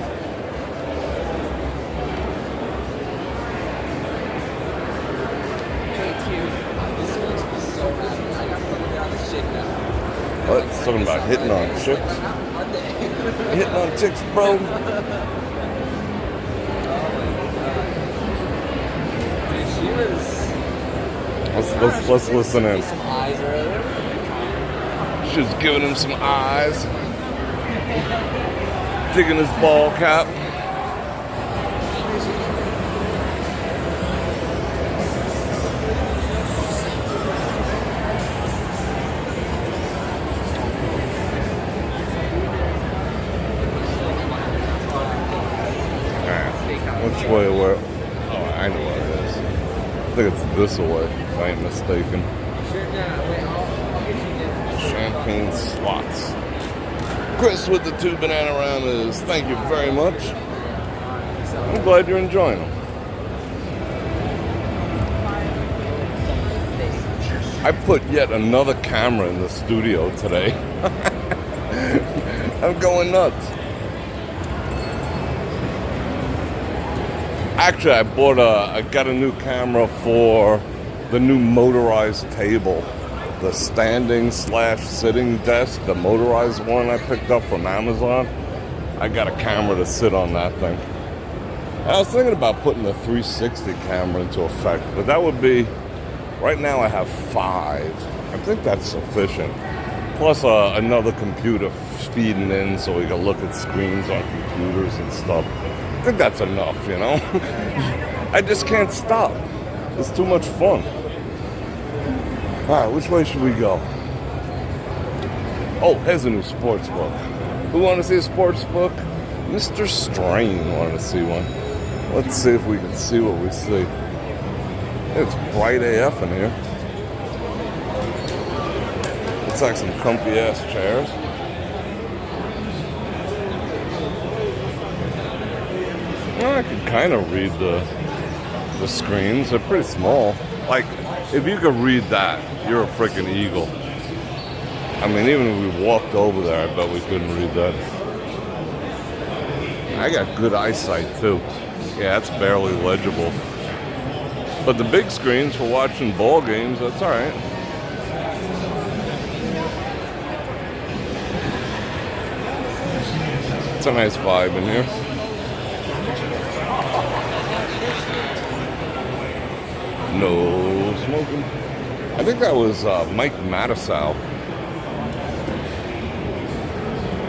What? It's talking about hitting on chicks? Hitting on chicks, bro? Let's listen in. She was giving him some eyes. Digging his ball cap. Which way where? Oh, I know where it is. I think it's this way, if I ain't mistaken. Champagne slots. Chris with the 2 banana ramas. Thank you very much. I'm glad you're enjoying them. I put yet another camera in the studio today. I'm going nuts. Actually, I got a new camera for the new motorized table. The standing/sitting desk, the motorized one I picked up from Amazon. I got a camera to sit on that thing. I was thinking about putting the 360 camera into effect, but that would be, right now I have 5. I think that's sufficient. Plus another computer feeding in so we can look at screens on computers and stuff. I think that's enough, you know? I just can't stop. It's too much fun. All right, which way should we go? Oh, here's a new sports book. Who want to see a sports book? Mr. Strain wanted to see one. Let's see if we can see what we see. It's bright AF in here. Looks like some comfy ass chairs. Well, I can kind of read the screens. They're pretty small. Like, if you could read that, you're a freaking eagle. I mean, even if we walked over there, I bet we couldn't read that. I got good eyesight, too. Yeah, that's barely legible. But the big screens for watching ball games, that's all right. It's a nice vibe in here. No smoking. I think that was Mike Matusow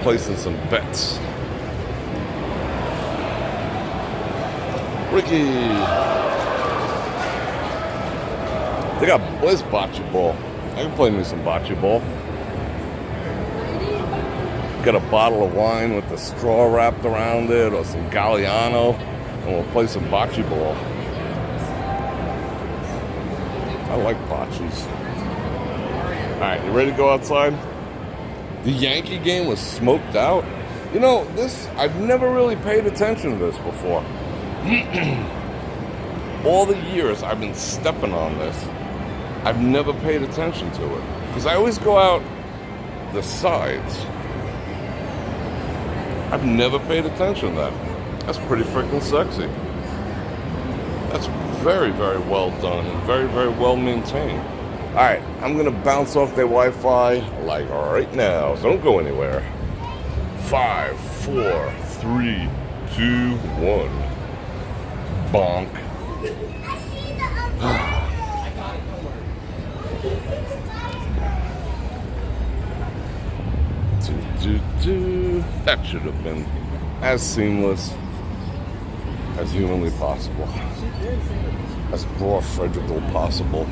placing some bets. Ricky. They got where's bocce ball? I can play me some bocce ball. Get a bottle of wine with the straw wrapped around it, or some Galliano, and we'll play some bocce ball. I like bocces. All right, you ready to go outside? The Yankee game was smoked out. You know, I've never really paid attention to this before. All the years I've been stepping on this, I've never paid attention to it. Because I always go out the sides. I've never paid attention to that. That's pretty freaking sexy. That's very, very well done and very, very well maintained. All right, I'm going to bounce off their Wi-Fi like right now, so don't go anywhere. 5, 4, 3, 2, 1. Bonk. That should have been as seamless as humanly possible. As Bror Fredrik possible.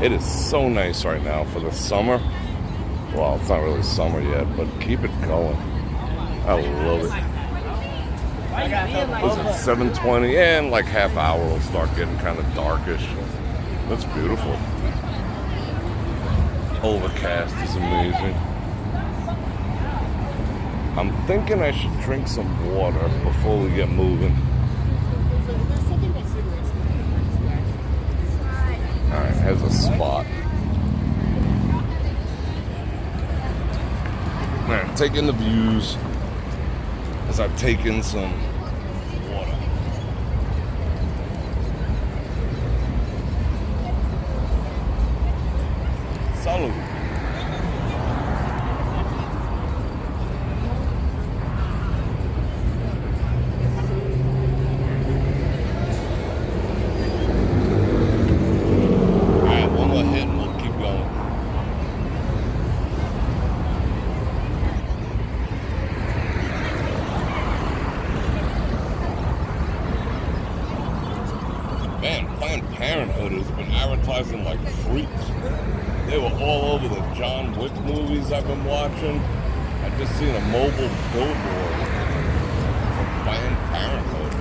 It is so nice right now for the summer. Well, it's not really summer yet, but keep it going. I love it. Was it 7:20? Yeah, in like half hour it'll start getting kind of darkish. That's beautiful. Overcast is amazing. I'm thinking I should drink some water before we get moving. Alright, here's a spot. Alright, taking the views as I've taken some water. Salud. Like freaks. They were all over the John Wick movies I've been watching. I just seen a mobile billboard from Planned Parenthood.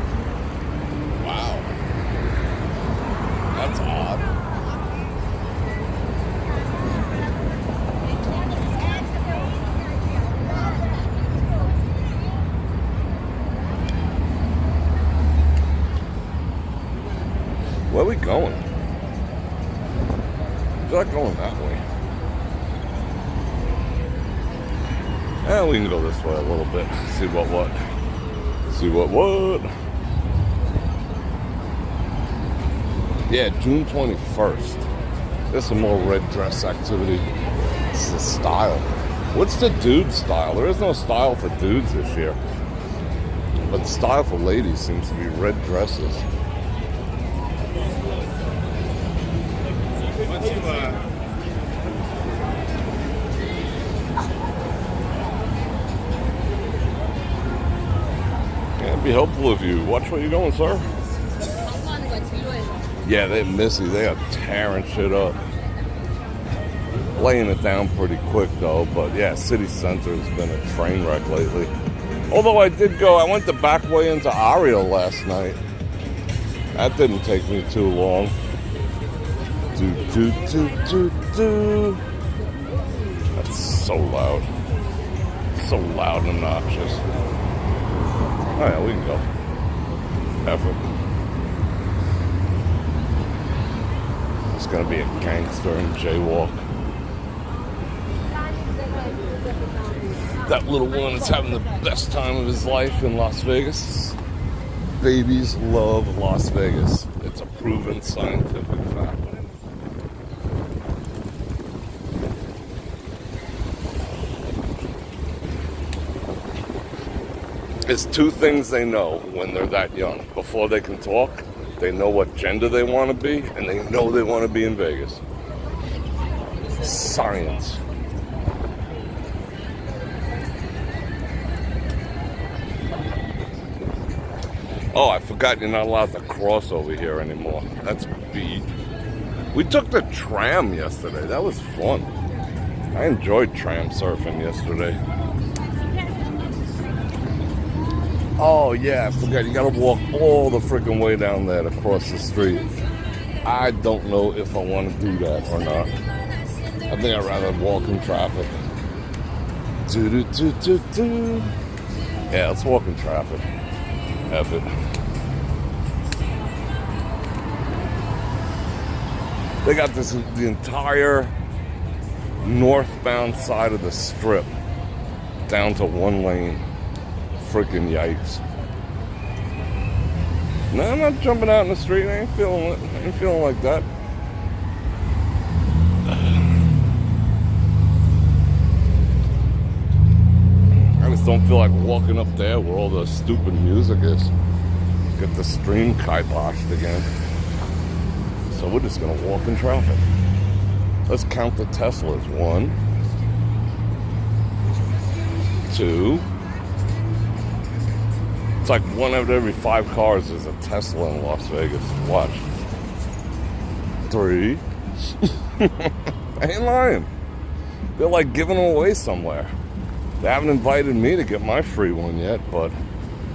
Where are we going? I feel like going that way. Yeah, we can go this way a little bit. See what. See what. Yeah, June 21st. There's some more red dress activity. It's the style. What's the dude style? There is no style for dudes this year. But the style for ladies seems to be red dresses. Yeah, it'd be helpful if you watch where you're going, sir. Yeah, they're missy. They are tearing shit up. Laying it down pretty quick, though. But, yeah, city center has been a train wreck lately. Although I went the back way into IRL last night. That didn't take me too long. That's so loud. So loud and obnoxious. Oh, yeah, we can go. Effort. It's gonna be a gangster and jaywalk. That little one is having the best time of his life in Las Vegas. Babies love Las Vegas. It's a proven scientific fact. There's two things they know when they're that young. Before they can talk, they know what gender they want to be, and they know they want to be in Vegas. Science. Oh, I forgot you're not allowed to cross over here anymore. That's beat. We took the tram yesterday. That was fun. I enjoyed tram surfing yesterday. Oh, yeah, I forgot. You gotta walk all the freaking way down there to cross the street. I don't know if I want to do that or not. I think I'd rather walk in traffic. Yeah, let's walk in traffic. F it. They got the entire northbound side of the strip down to one lane. Freaking yikes. No, I'm not jumping out in the street. I ain't feeling it. I ain't feeling like that. I just don't feel like walking up there where all the stupid music is. Get the stream kiboshed again. So we're just gonna walk in traffic. Let's count the Teslas. 1, 2. It's like 1 out of every 5 cars is a Tesla in Las Vegas. Watch. 3. I ain't lying. They're like giving them away somewhere. They haven't invited me to get my free one yet, but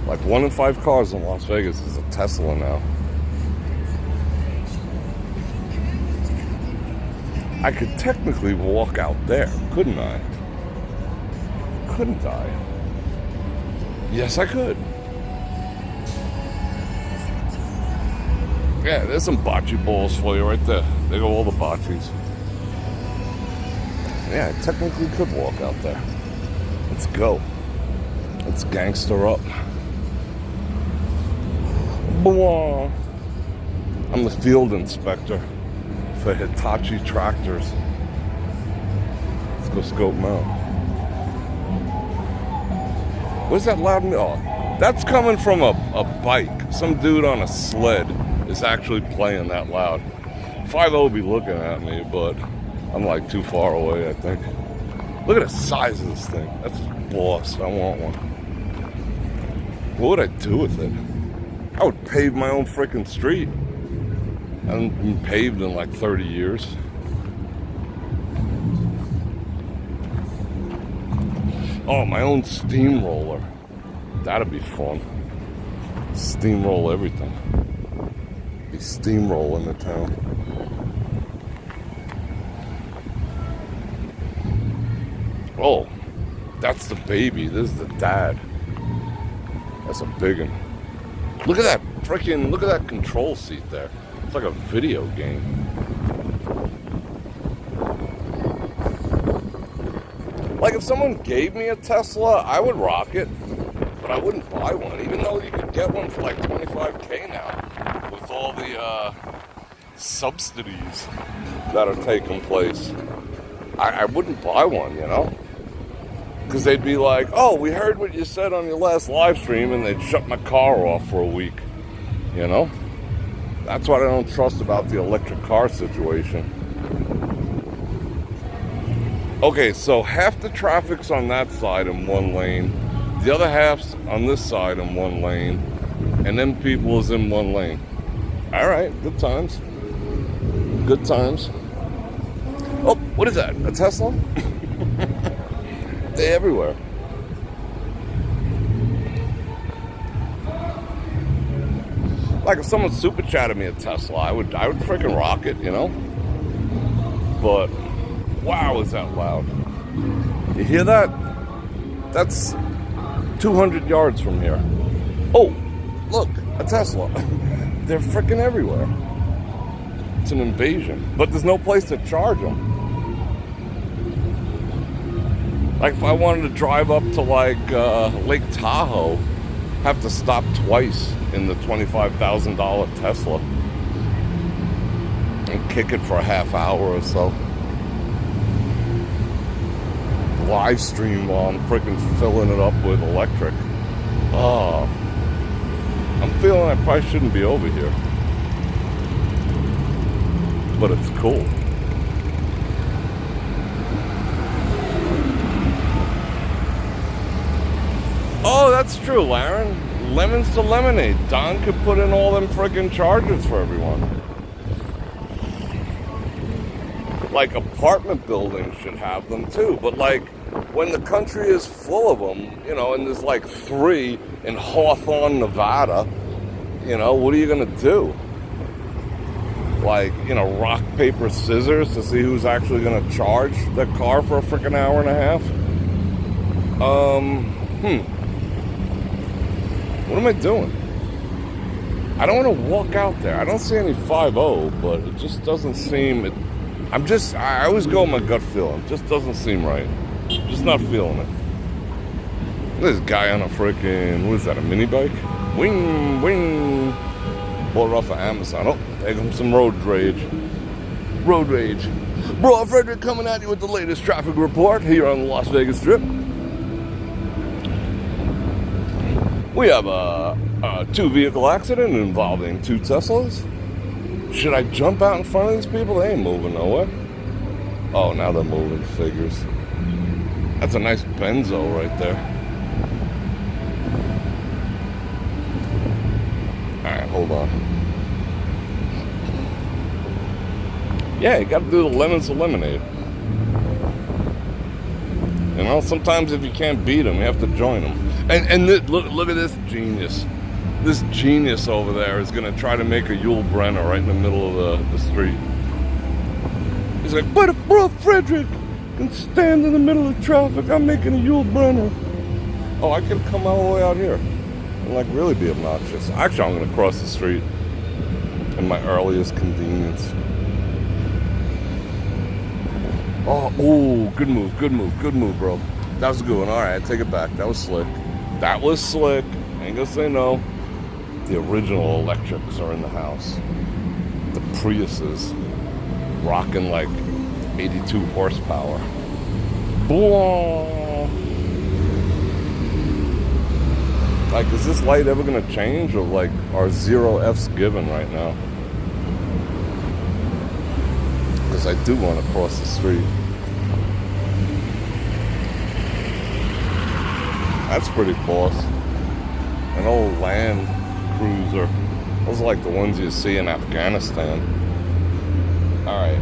like 1 in 5 cars in Las Vegas is a Tesla now. I could technically walk out there, couldn't I? Couldn't I? Yes, I could. Yeah, there's some bocce balls for you right there. There go all the bocces. Yeah, I technically could walk out there. Let's go. Let's gangster up. I'm the field inspector for Hitachi tractors. Let's go scope them out. Where's that loud? Oh, that's coming from a bike. Some dude on a sled is actually playing that loud. 5-0 will be looking at me, but I'm like too far away, I think. Look at the size of this thing. That's boss. I want one. What would I do with it? I would pave my own freaking street. I haven't been paved in like 30 years. Oh, my own steamroller. That'd be fun. Steamroll everything. Be steamrolling the town. Oh, that's the baby. This is the dad. That's a big one. Look at that freaking, look at that control seat there. like a video game. Like if someone gave me a Tesla, I would rock it, but I wouldn't buy one, even though you could get one for like $25K now with all the subsidies that are taking place. I wouldn't buy one, you know? Because they'd be like, oh, we heard what you said on your last live stream, and they'd shut my car off for a week, you know? That's what I don't trust about the electric car situation. Okay, so half the traffic's on that side in one lane, the other half's on this side in one lane, and then people is in one lane. All right, good times. Good times. Oh, what is that? A Tesla? They're everywhere. Like if someone super chatted me a Tesla, I would freaking rock it, you know? But wow, is that loud. You hear that? That's 200 yards from here. Oh, look, a Tesla. They're freaking everywhere. It's an invasion. But there's no place to charge them. Like if I wanted to drive up to like Lake Tahoe, have to stop twice in the $25,000 Tesla and kick it for a half hour or so. Live stream while I'm freaking filling it up with electric. Oh, I'm feeling I probably shouldn't be over here, but it's cool. Oh, that's true, Laren. Lemons to lemonade. Don could put in all them friggin' chargers for everyone. Like apartment buildings should have them too. But like when the country is full of them, you know, and there's like 3 in Hawthorne, Nevada, you know, what are you gonna do? Like, you know, rock, paper, scissors to see who's actually gonna charge their car for a freaking hour and a half? What am I doing? I don't want to walk out there. I don't see any 5-0, but it just doesn't seem... I always go with my gut feeling. It just doesn't seem right. Just not feeling it. This guy on a freaking... What is that, a mini bike? Wing, wing. Bought it off of Amazon. Oh, there comes some road rage. Road rage. Bror Fredrik coming at you with the latest traffic report here on the Las Vegas Strip. We have a 2-vehicle accident involving 2 Teslas. Should I jump out in front of these people? They ain't moving nowhere. Oh, now they're moving, figures. That's a nice benzo right there. Alright, hold on. Yeah, you gotta do the lemons to lemonade. You know, sometimes if you can't beat them, you have to join them. And look at this genius. This genius over there is going to try to make a Yule Brenner right in the middle of the street. He's like, but if Bror Fredrik can stand in the middle of traffic, I'm making a Yule Brenner. Oh, I can come all the way out here and like really be obnoxious. Actually, I'm going to cross the street in my earliest convenience. Oh, ooh, good move, good move, good move, bro. That was a good one. All right, take it back. That was slick. That was slick. Ain't gonna say no. The original electrics are in the house. The Priuses rocking like 82 horsepower. Blah. Like, is this light ever gonna change, or like are 0 F's given right now? Because I do want to cross the street. That's pretty close. An old Land Cruiser. Those are like the ones you see in Afghanistan. Alright,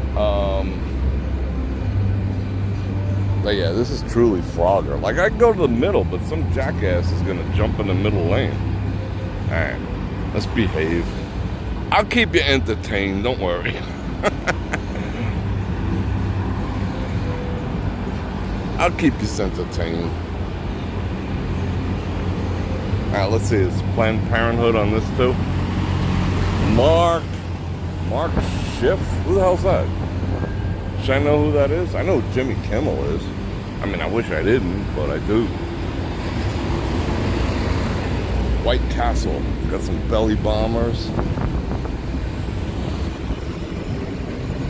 but yeah, this is truly Frogger. Like, I can go to the middle, but some jackass is gonna jump in the middle lane. Alright, let's behave. I'll keep you entertained, don't worry. I'll keep you entertained. Alright, let's see. Is Planned Parenthood on this too? Mark Mark Schiff? Who the hell's that? Should I know who that is? I know who Jimmy Kimmel is. I mean, I wish I didn't, but I do. White Castle. Got some belly bombers.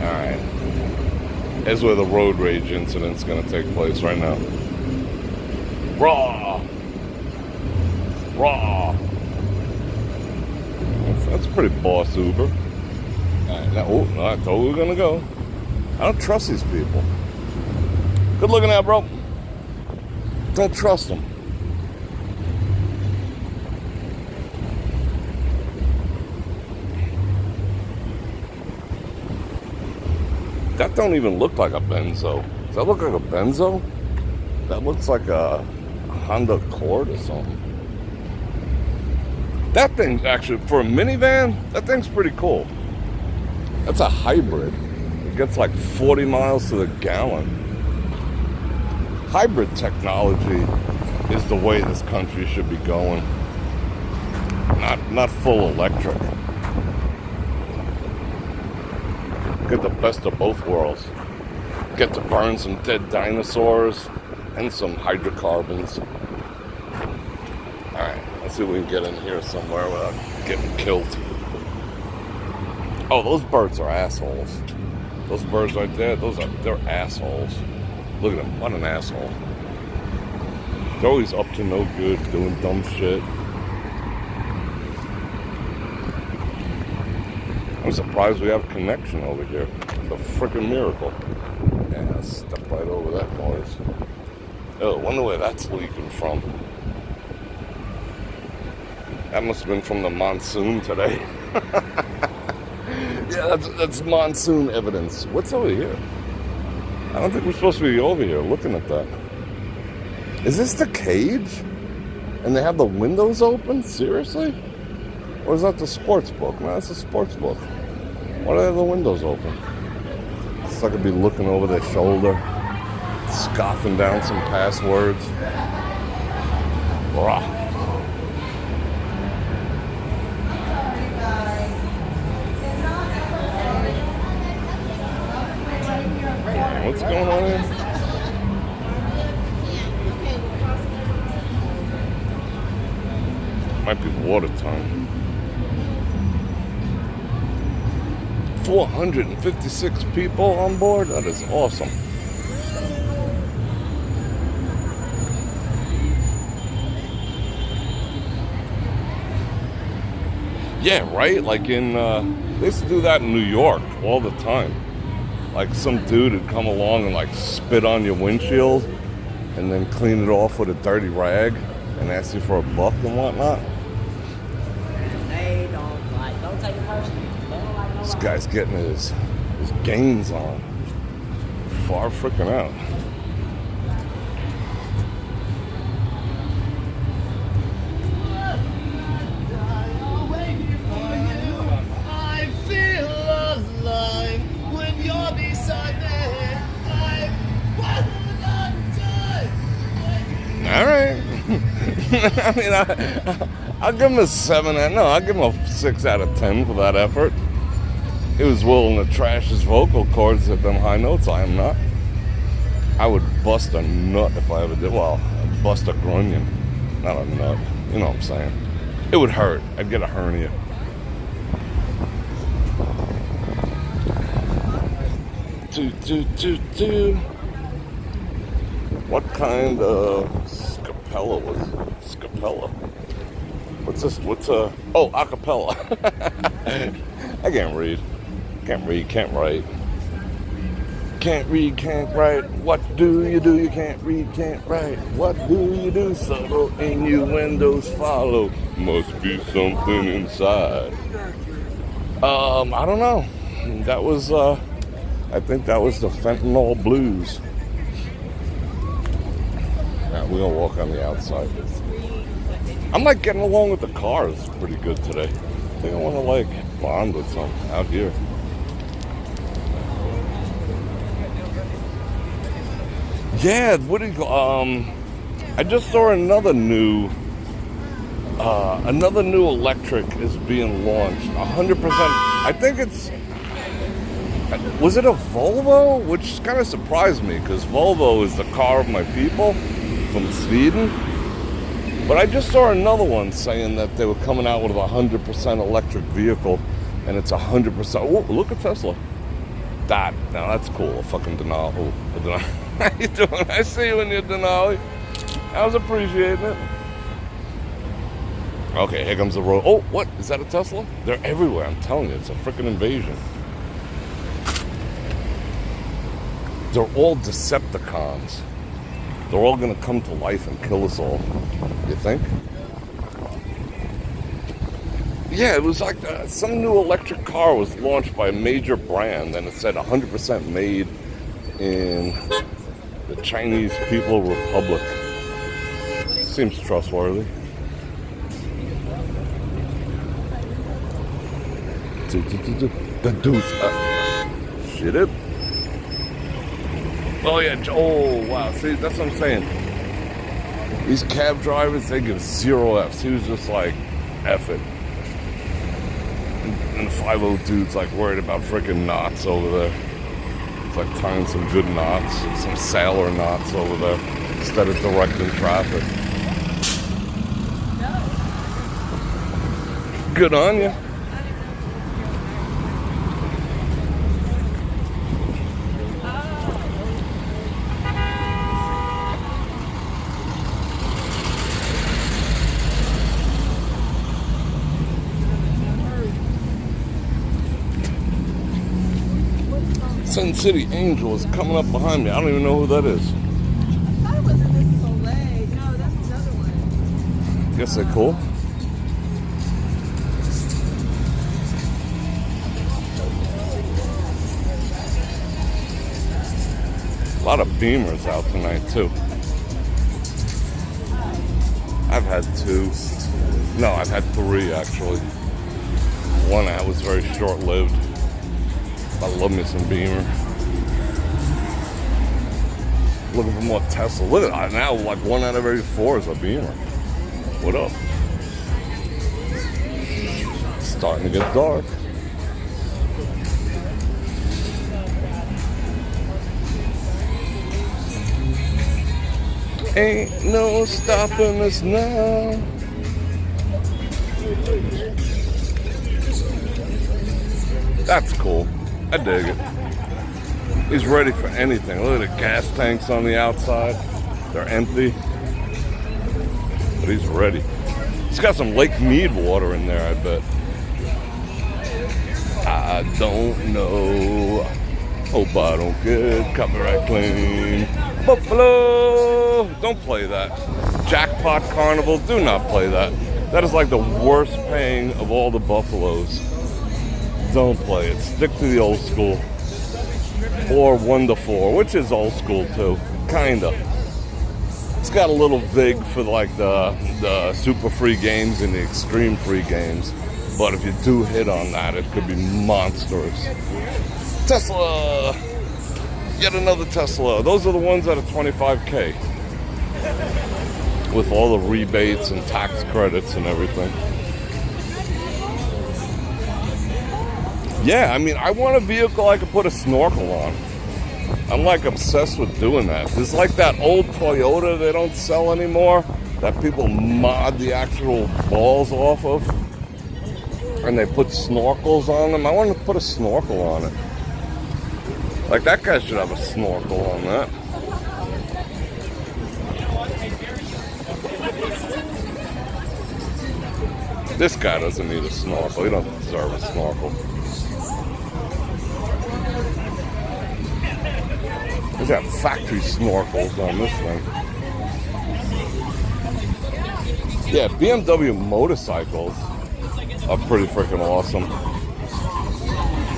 Alright. Here's where the road rage incident's gonna take place right now. Raw! Raw! That's pretty boss Uber. Alright, now, I told we were gonna go. I don't trust these people. Good looking out, bro. Don't trust them. That don't even look like a Benzo. Does that look like a Benzo? That looks like a Honda Accord or something. That thing, actually, for a minivan, that thing's pretty cool. That's a hybrid. It gets like 40 miles to the gallon. Hybrid technology is the way this country should be going. Not full electric. Get the best of both worlds. Get to burn some dead dinosaurs and some hydrocarbons. Alright, let's see if we can get in here somewhere without getting killed. Oh, those birds are assholes. Those birds right there, they're assholes. Look at them, what an asshole. They're always up to no good, doing dumb shit. I'm surprised we have a connection over here. It's a freaking miracle. Yeah, step right over that noise. Oh, I wonder where that's leaking from. That must have been from the monsoon today. Yeah, that's monsoon evidence. What's over here? I don't think we're supposed to be over here looking at that. Is this the cage? And they have the windows open? Seriously? Or is that the sports book? No, it's a sports book. Why do they have the windows open? It's like I'd be looking over their shoulder, scoffing down some passwords. Rah. What's going on here? Might be water time. 456 people on board? That is awesome. Yeah, right? Like in, they used to do that in New York all the time. Like some dude would come along and like spit on your windshield and then clean it off with a dirty rag and ask you for $1 and whatnot. They don't take it personally. This guy's getting his gains on. Far freaking out. I feel alive when you're beside me. All right. I mean, I'll give him a 7. No, I'll give him a 6 out of 10 for that effort. He was willing to trash his vocal cords at them high notes. I am not. I would bust a nut if I ever did. Well, I'd bust a grunion, not a nut. You know what I'm saying? It would hurt. I'd get a hernia. What kind of scapella was it? Scapella. What's this? Oh, acapella. I can't read. Can't read, can't write. Can't read, can't write. What do? You can't read, can't write. What do you do? Subtle innuendos follow. Must be something inside. I don't know. That was, I think that was the fentanyl blues. Now, we're gonna walk on the outside. I'm like getting along with the cars pretty good today. I think I wanna like bond with some out here. Yeah, what do you go? I just saw another new electric is being launched. 100%. I think it's Was it a Volvo? Which kind of surprised me because Volvo is the car of my people from Sweden. But I just saw another one saying that they were coming out with a 100% electric vehicle, and it's 100%. Oh, look at Tesla. Now that's cool. A fucking Denali. Oh, a Denali. How you doing? I see you in your Denali. I was appreciating it. Okay, here comes the road. Oh, what? Is that a Tesla? They're everywhere. I'm telling you, it's a freaking invasion. They're all Decepticons. They're all gonna come to life and kill us all. You think? Yeah, it was like some new electric car was launched by a major brand, and it said 100% made in the Chinese People Republic. Seems trustworthy. The deuce. Shit it. Oh yeah, oh wow, see, that's what I'm saying. These cab drivers, they give 0 Fs. He was just like, F it. And the 5-0 dude's like worried about freaking knots over there. It's like tying some good knots, some sailor knots over there, instead of directing traffic. Good on you. Sun City Angel is coming up behind me. I don't even know who that is. I thought it was in this Soleil. No, that's another one. Guess they're cool. A lot of Beamers out tonight too. I've had 2. No, I've had 3 actually. One that was very short-lived. I love me some Beamer. Looking for more Tesla. Look at that. Now, like 1 out of every 4 is a Beamer. What up? Starting to get dark. Ain't no stopping us now. That's cool. I dig it. He's ready for anything. Look at the gas tanks on the outside. They're empty. But he's ready. He's got some Lake Mead water in there, I bet. I don't know. Hope I don't get copyright claim. Buffalo! Don't play that. Jackpot Carnival, do not play that. That is like the worst paying of all the buffaloes. Don't play it. Stick to the old school. Or 1 to 4, which is old school too. Kinda. It's got a little vig for like the super free games and the extreme free games. But if you do hit on that, it could be monstrous. Tesla! Yet another Tesla. Those are the ones that are 25K. With all the rebates and tax credits and everything. Yeah, I mean, I want a vehicle I could put a snorkel on. I'm like obsessed with doing that. There's like that old Toyota they don't sell anymore that people mod the actual balls off of. And they put snorkels on them. I want to put a snorkel on it. Like that guy should have a snorkel on that. This guy doesn't need a snorkel. He doesn't deserve a snorkel. There's got factory snorkels on this thing. Yeah, BMW motorcycles are pretty freaking awesome.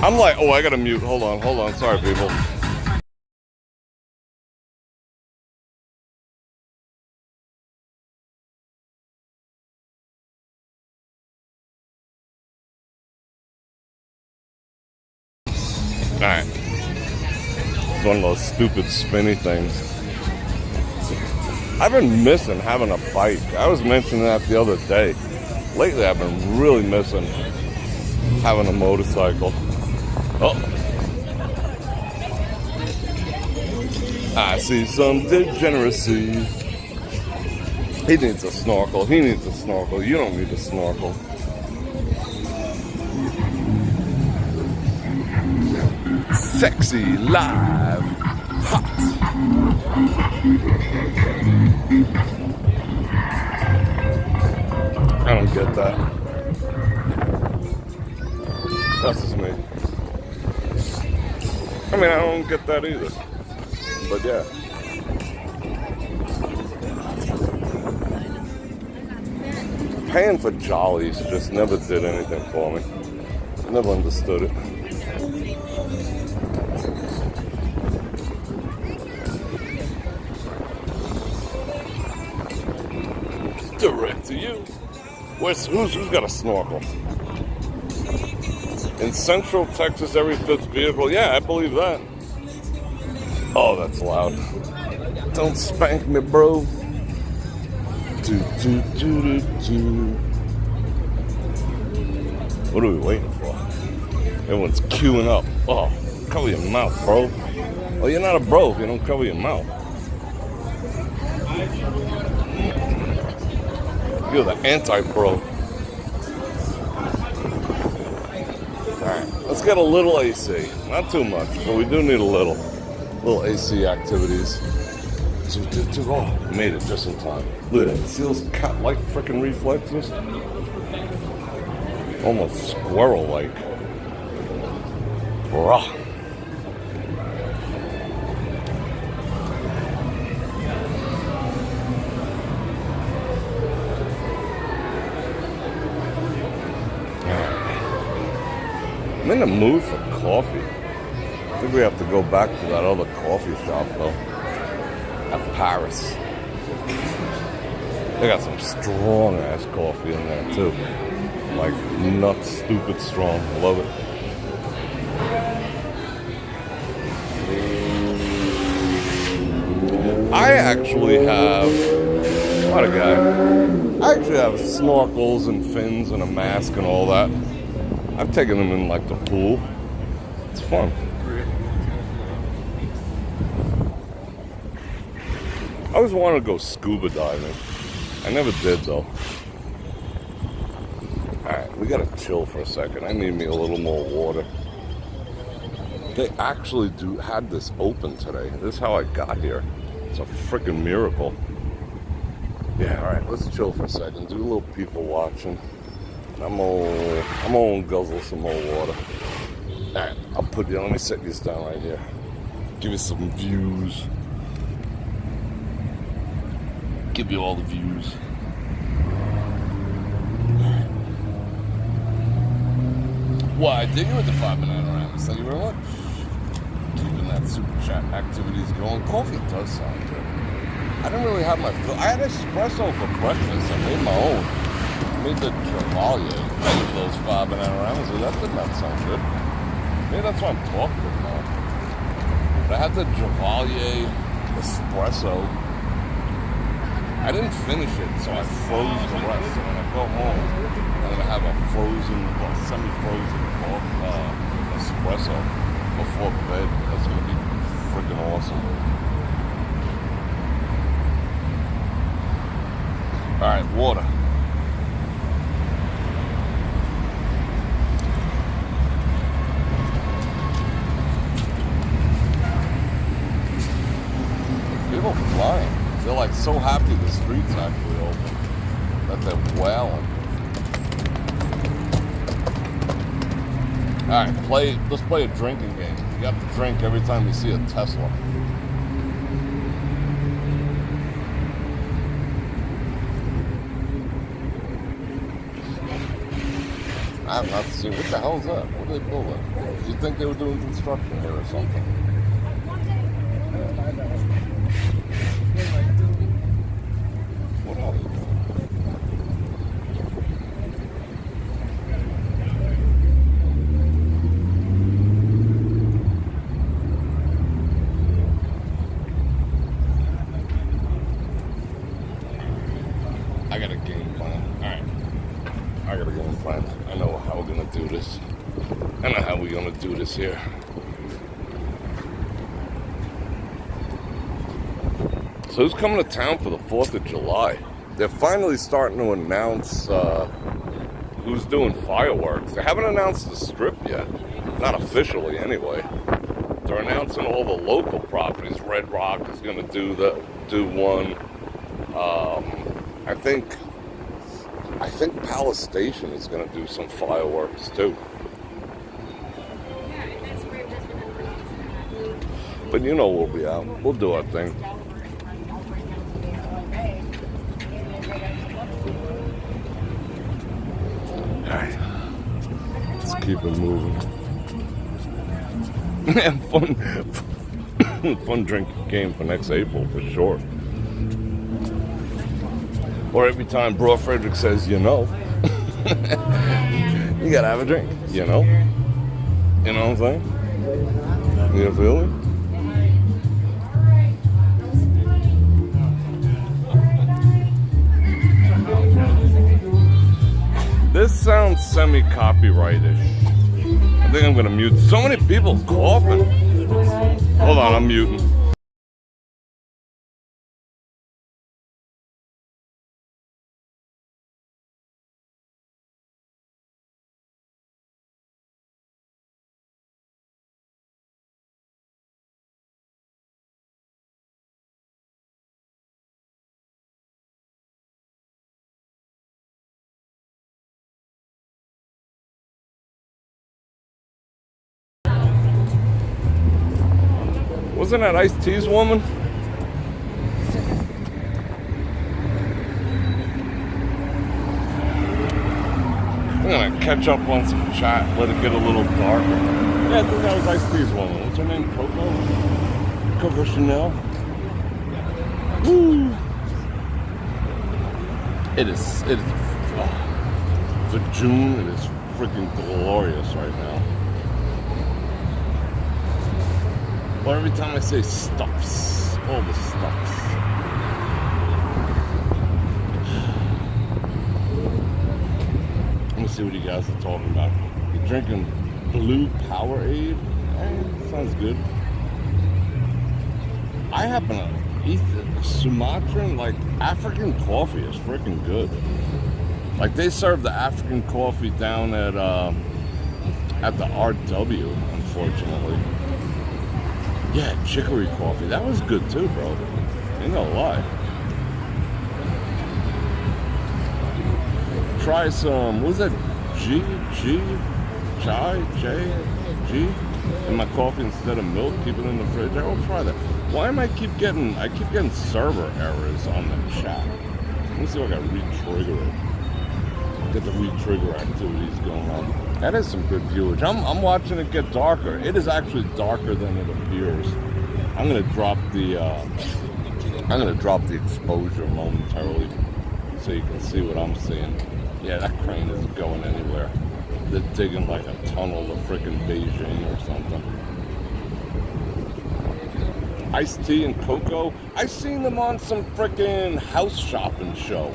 I'm like, oh, I gotta mute. Hold on. Sorry, people. Alright. It's one of those stupid spinny things. I've been missing having a bike. I was mentioning that the other day. Lately, I've been really missing having a motorcycle. Oh, I see some degeneracy. He needs a snorkel. He needs a snorkel. You don't need a snorkel. Sexy, live, hot. I don't get that. That's just me. I mean, I don't get that either. But yeah. Paying for jollies just never did anything for me. I never understood it. Direct to you. Who's got a snorkel? In Central Texas, every fifth vehicle. Yeah, I believe that. Oh, that's loud. Don't spank me, bro. What are we waiting for? Everyone's queuing up. Oh, cover your mouth, bro. Oh, you're not a bro if you don't cover your mouth. You're the anti-bro. Alright, let's get a little AC. Not too much, but we do need a little AC activities. Oh, made it just in time. Look at that. See those cat-like freaking reflexes? Almost squirrel-like. Bruh. I'm in the mood for coffee. I think we have to go back to that other coffee shop, though. At Paris. They got some strong-ass coffee in there, too. Like, nuts, stupid strong. Love it. I actually have... What a guy. I actually have snorkels and fins and a mask and all that. I've taken them in, like, the pool. It's fun. I always wanted to go scuba diving. I never did, though. Alright, we gotta chill for a second. I need me a little more water. They actually had this open today. This is how I got here. It's a freaking miracle. Yeah, alright, let's chill for a second. Do a little people watching. I'm gonna guzzle some more water. Alright, let me set these down right here. Give you some views. Give you all the views. Why, did you with the 5 banana rounds? Thank you very much. Keeping that super chat activities going. Coffee does sound good. I didn't really have I had espresso for breakfast. I made my own. I made the Chevalier. I ate those 5 banana rounds. That did not sound good. Maybe that's why I'm talking about. But I had the Chevalier espresso. I didn't finish it, so I froze the rest. So when I go home, I'm gonna have a frozen, semi-frozen espresso before bed. That's gonna be freaking awesome. All right, water. People flying. They're like so happy the street's actually open that they're wailing. Alright, let's play a drinking game. You have to drink every time you see a Tesla. I have not seen. What the hell is that? What are they building? Do you think they were doing construction here or something? What are they doing? I got a game plan. Alright. I got a game plan. I know how we're gonna do this. I know how we're gonna do this here. So who's coming to town for the 4th of July? They're finally starting to announce who's doing fireworks. They haven't announced the strip yet. Not officially, anyway. They're announcing all the local properties. Red Rock is going to do one. I think Palace Station is going to do some fireworks too. But you know we'll be out. We'll do our thing. Alright. Let's keep it moving. And fun drink game for next April for sure. Or every time Bror Fredrik says, you know. You gotta have a drink, you know? You know what I'm saying? You feel me? This sounds semi-copyrightish. I think I'm gonna mute. So many people coughing. Hold on, I'm muting. Wasn't that Iced Tea's woman? I'm gonna catch up on some chat, let it get a little darker. Yeah, I think that was Iced Tea's woman. What's her name? Coco Chanel? Woo! It is, for June, it is freaking glorious right now. But every time I say stuffs, all the stuffs. Let me see what you guys are talking about. You're drinking Blue Powerade? Sounds good. I happen to eat Sumatran, like African coffee is freaking good. Like they serve the African coffee down at the RW, unfortunately. Yeah, chicory coffee. That was good too, bro. Ain't gonna lie. Try some, what was that? G? In my coffee instead of milk. Keep it in the fridge. I'll try that. Why am I keep getting server errors on the chat? Let me see if I can re-trigger it. Get the re-trigger activities going on. That is some good viewage. I'm watching it get darker. It is actually darker than it appears. I'm gonna drop the exposure momentarily so you can see what I'm seeing. Yeah, that crane isn't going anywhere. They're digging like a tunnel to freaking Beijing or something. Iced Tea and Coco. I seen them on some freaking house shopping show.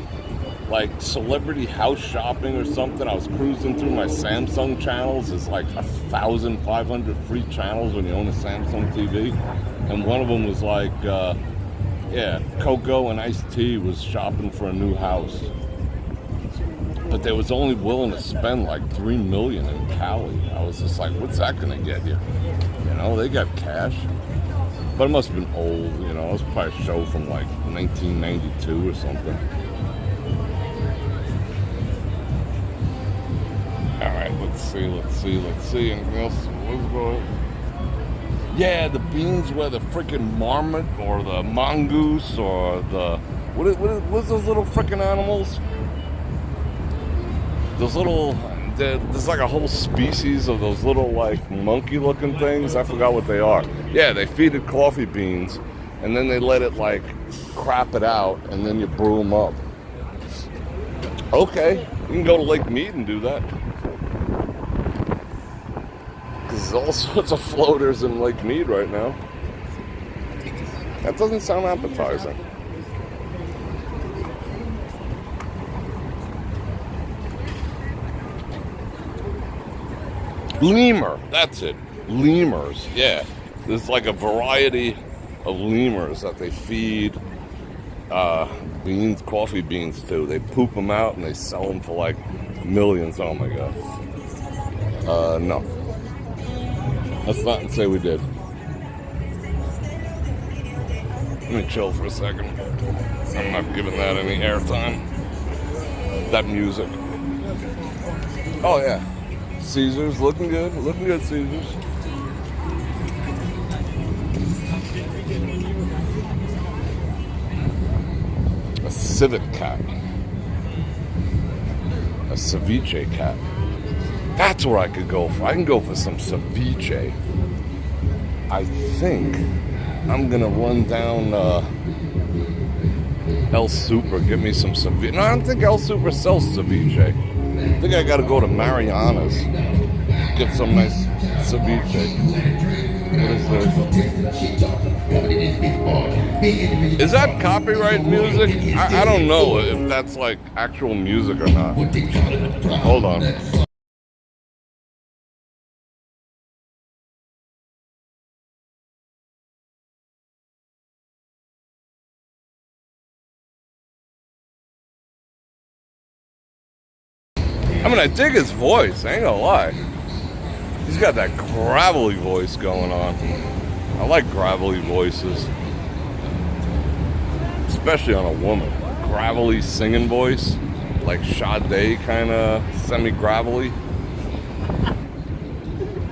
Like celebrity house shopping or something. I was cruising through my Samsung channels. There's like 1,500 free channels when you own a Samsung TV. And one of them was like, Coco and Iced Tea was shopping for a new house. But they was only willing to spend like $3 million in Cali. I was just like, what's that gonna get you? You know, they got cash. But it must have been old, you know. It was probably a show from like 1992 or something. Alright, let's see. Anything else? Let's go. Yeah, the beans were the freaking marmot or the mongoose or the... What's those little freaking animals? Those little... There's like a whole species of those little like monkey-looking things. I forgot what they are. Yeah, they feed it coffee beans and then they let it like crap it out and then you brew them up. Okay, you can go to Lake Mead and do that. Because there's all sorts of floaters in Lake Mead right now. That doesn't sound appetizing. Lemur, that's it. Lemurs, yeah. There's like a variety of lemurs that they feed beans, coffee beans too. They poop them out and they sell them for like millions. Oh my god. No. Let's not say we did. Let me chill for a second. I'm not giving that any airtime. That music. Oh yeah. Caesars, looking good. Looking good, Caesars. A civet cat. A ceviche cat. That's where I could go for. I can go for some ceviche. I think I'm gonna run down El Super, get me some ceviche. No, I don't think El Super sells ceviche. I think I gotta go to Mariana's, get some nice ceviche. What is this? Is that copyright music? I don't know if that's like actual music or not. Hold on. I mean, I dig his voice, I ain't gonna lie. He's got that gravelly voice going on. I like gravelly voices. Especially on a woman. Gravelly singing voice. Like Sade, kind of semi-gravelly.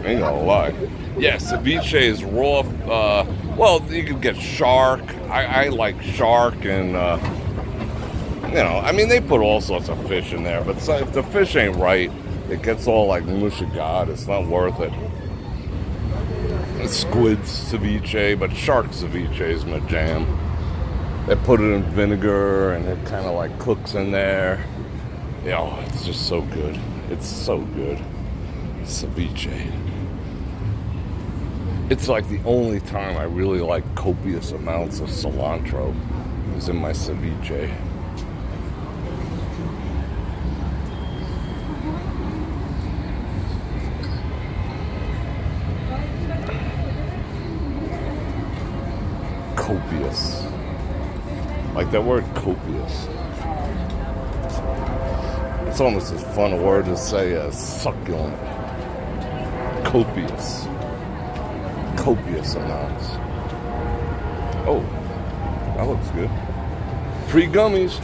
Ain't gonna lie. Yeah, ceviche is raw. Well, you can get shark. I like shark and... you know, I mean, they put all sorts of fish in there, but if the fish ain't right, it gets all like mush of God. It's not worth it. Squid ceviche, but shark ceviche is my jam. They put it in vinegar and it kind of like cooks in there. Yeah, oh, it's just so good. It's so good. Ceviche. It's like the only time I really like copious amounts of cilantro is in my ceviche. Copious. Like that word copious. It's almost as fun a word to say as succulent. Copious. Copious amounts. Oh, that looks good. Free gummies.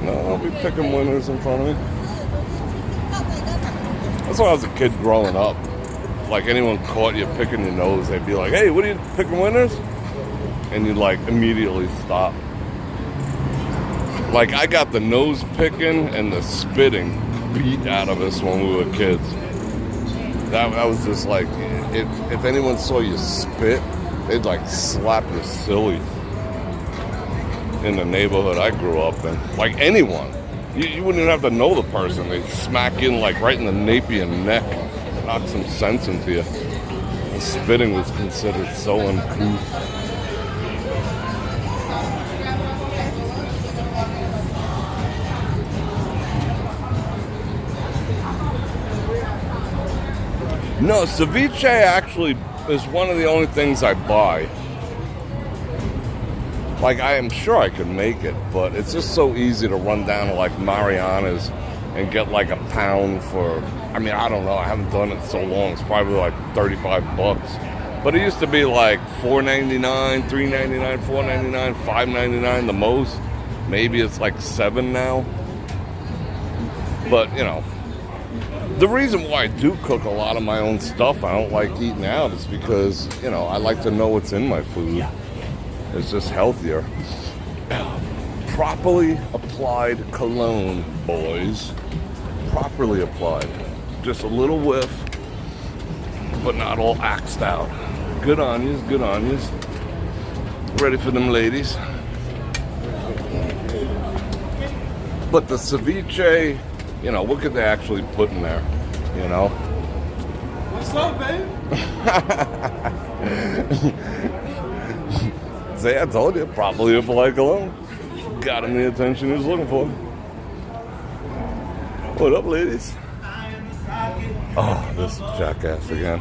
No, I'll be picking winners in front of me. That's when I was a kid growing up. Like anyone caught you picking your nose, they'd be like, hey, what are you picking winners? And you'd like immediately stop. Like I got the nose picking and the spitting beat out of us when we were kids. That was just like, if anyone saw you spit, they'd like slap you silly. In the neighborhood I grew up in. Like anyone. You wouldn't even have to know the person. They'd smack in like right in the nape of your neck. Knock some sense into you. And spitting was considered so uncouth. No, ceviche actually is one of the only things I buy. Like, I am sure I could make it, but it's just so easy to run down to like Mariana's and get like a pound for, I mean, I don't know, I haven't done it so long, it's probably like 35 bucks. But it used to be like $4.99, $3.99, $4.99, $5.99 the most. Maybe it's like $7 now. But, you know, the reason why I do cook a lot of my own stuff, I don't like eating out, is because, you know, I like to know what's in my food. It's just healthier. Properly applied cologne, boys. Properly applied. Just a little whiff, but not all axed out. Good on yous, good on yous. Ready for them ladies. But the ceviche, you know, what could they actually put in there, you know? What's up, babe? See, I told you, properly applied cologne. Got him the attention he was looking for. What up, ladies? Oh, this jackass again.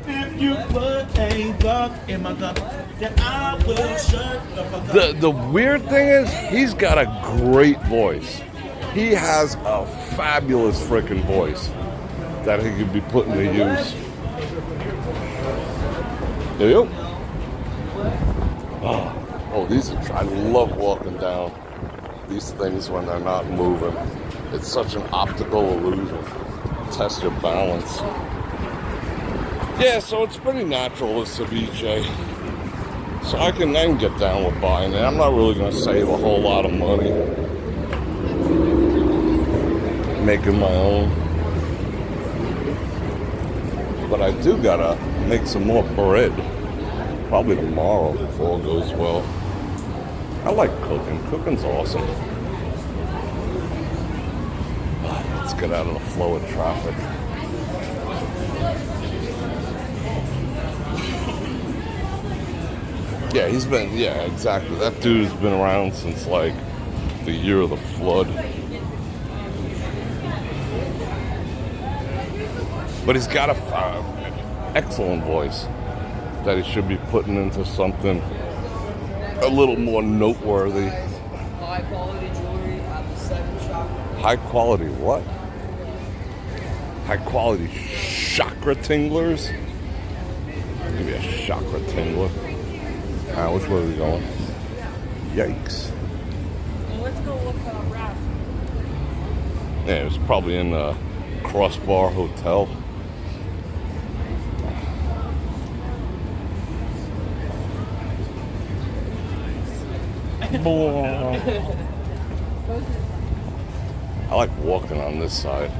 If you put a buck in my cup, then I will shut the fuck up. The weird thing is, he's got a great voice. He has a fabulous freaking voice that he could be putting to use. There you go. Oh, these are, I love walking down these things when they're not moving. It's such an optical illusion. Test your balance. Yeah, so it's pretty natural with ceviche. So I can then get down with buying it. I'm not really going to save a whole lot of money making my own. But I do got to make some more bread. Probably tomorrow if all goes well. I like cooking. Cooking's awesome. Let's get out of the flow of traffic. Yeah, exactly. That dude's been around since like the year of the flood. But he's got an excellent voice that he should be putting into something a little more noteworthy. High quality jewelry at the 7 shop. High quality what? High quality chakra tinglers? Maybe a chakra tingler. Which way are we going? Yikes. Well, let's go look at a wrap. Yeah, it was probably in the Crossbar Hotel. I like walking on this side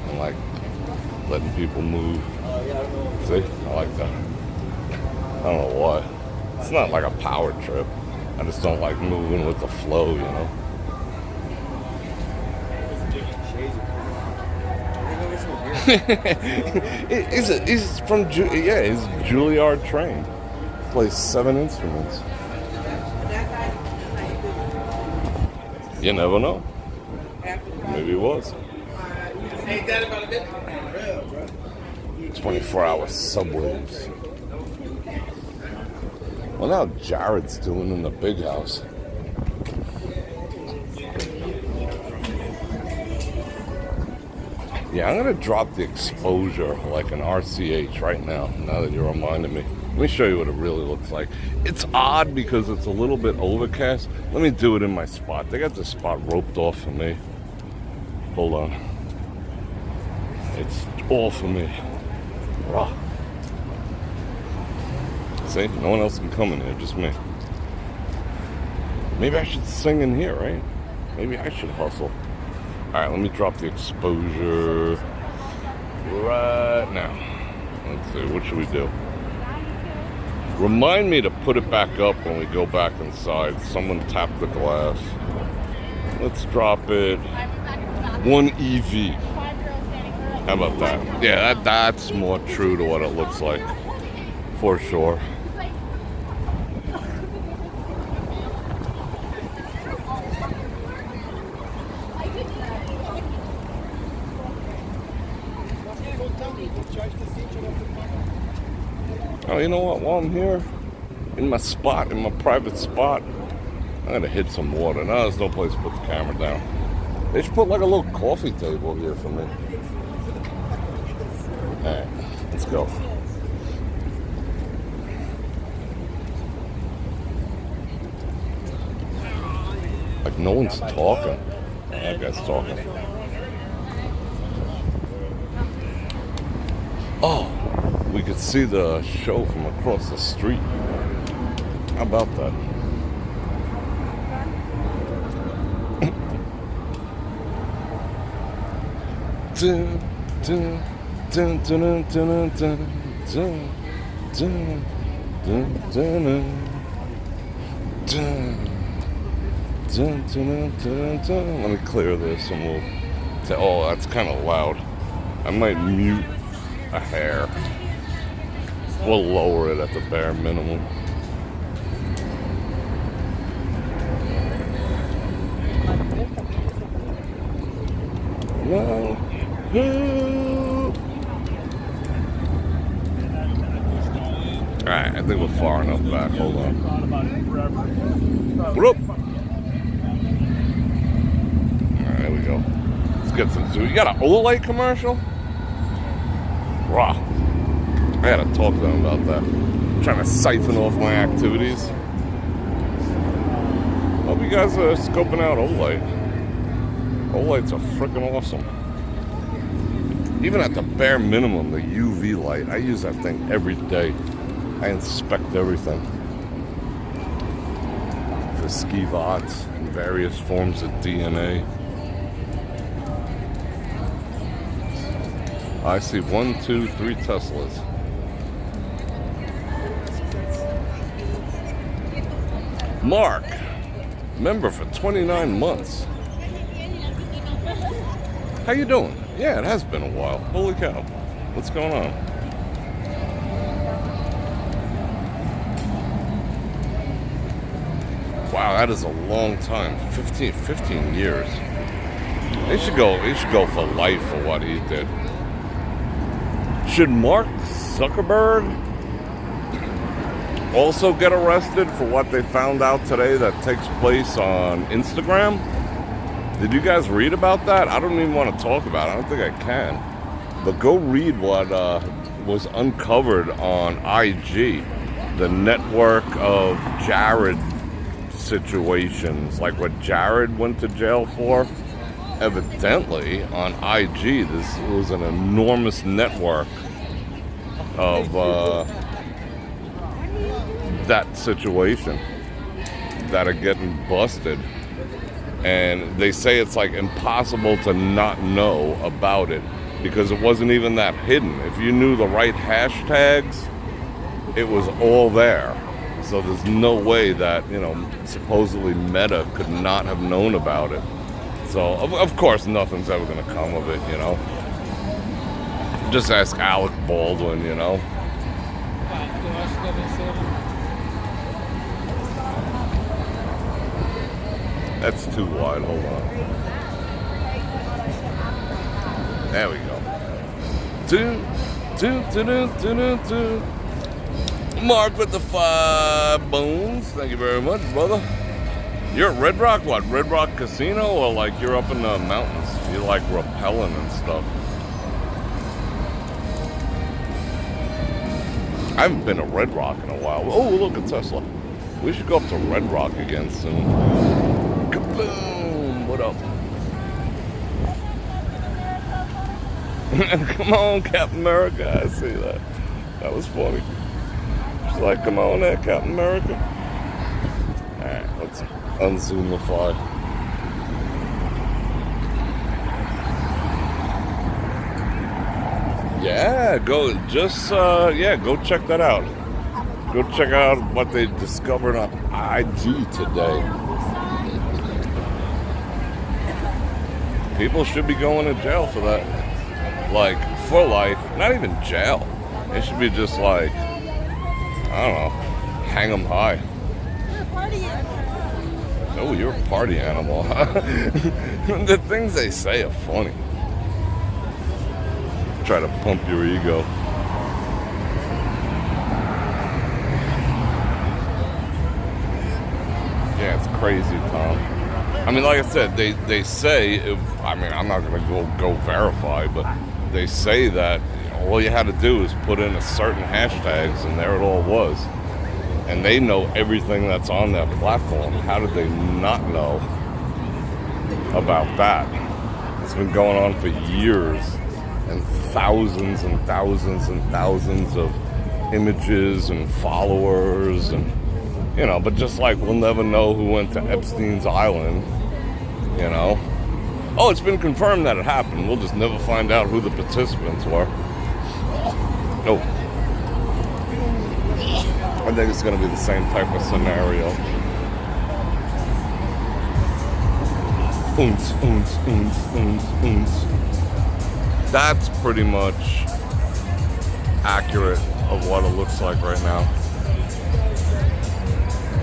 and like letting people move. See? I like that. I don't know why. It's not like a power trip. I just don't like moving with the flow, you know? He's from, he's Juilliard trained. Plays 7 instruments. You never know. Maybe it was. 24-hour subways. Well, now Jared's doing in the big house. Yeah, I'm going to drop the exposure like an RCH right now that you're reminding me. Let me show you what it really looks like. It's odd because it's a little bit overcast. Let me do it in my spot. They got this spot roped off for me. Hold on. It's all for me. Raw. See, no one else can come in here, just me. Maybe I should sing in here, right? Maybe I should hustle. All right, let me drop the exposure right now. Let's see, what should we do? Remind me to put it back up when we go back inside. Someone tapped the glass. Let's drop it 1 EV. How about that? Yeah, that's more true to what it looks like, for sure. Oh, you know what? While I'm here, in my spot, in my private spot, I'm gonna hit some water. Now there's no place to put the camera down. They should put like a little coffee table here for me. Alright, let's go. Like no one's talking. That guy's talking. Oh, we could see the show from across the street. How about that? Dun, dun, dun, dun, dun, dun, dun, dun, dun, dun, dun, dun, dun, dun, dun. Let me clear this and we'll say, oh, that's kind of loud. I might mute a hair. We'll lower it at the bare minimum. go. Alright, I think we're far enough back. Hold on. What up? Alright, there we go. Let's get some zoo. You got an Olay commercial? Raw. I gotta talk to them about that. I'm trying to siphon off my activities. Hope you guys are scoping out Olay. Olay's are freaking awesome. Even at the bare minimum, the UV light, I use that thing every day. I inspect everything. For skivots and various forms of DNA. I see 1, 2, 3 Teslas. Mark, member for 29 months. How you doing? Yeah, it has been a while. Holy cow. What's going on? Wow, that is a long time. 15 years. They should go for life for what he did. Should Mark Zuckerberg also get arrested for what they found out today that takes place on Instagram? Did you guys read about that? I don't even want to talk about it. I don't think I can. But go read what was uncovered on IG. The network of Jared situations. Like what Jared went to jail for. Evidently, on IG, this was an enormous network of that situation that are getting busted. And they say it's like impossible to not know about it because it wasn't even that hidden. If you knew the right hashtags, it was all there. So there's no way that, supposedly Meta could not have known about it. So, of course, nothing's ever going to come of it, Just ask Alec Baldwin, That's too wide. Hold on. There we go. Two. Mark with the 5 bones. Thank you very much, brother. You're at Red Rock? What? Red Rock Casino? Or like you're up in the mountains? You like rappelling and stuff. I haven't been to Red Rock in a while. Oh, look at Tesla. We should go up to Red Rock again soon. Kaboom! What up? Come on, Captain America. I see that. That was funny. She's like, come on there, Captain America. Alright, let's unzoomify. Yeah, go check that out. Go check out what they discovered on IG today. People should be going to jail for that. Like, for life. Not even jail. They should be just like, I don't know, hang them high. Oh, you're a party animal. The things they say are funny. Try to pump your ego. Yeah, it's crazy, Tom. I mean, like I said, they say, I'm not going to go verify, but they say that all you had to do is put in a certain hashtags, and there it all was. And they know everything that's on their platform. How did they not know about that? It's been going on for years, and thousands and thousands and thousands of images and followers, and but just like we'll never know who went to Epstein's Island, Oh, it's been confirmed that it happened. We'll just never find out who the participants were. No. I think it's going to be the same type of scenario. That's pretty much accurate of what it looks like right now.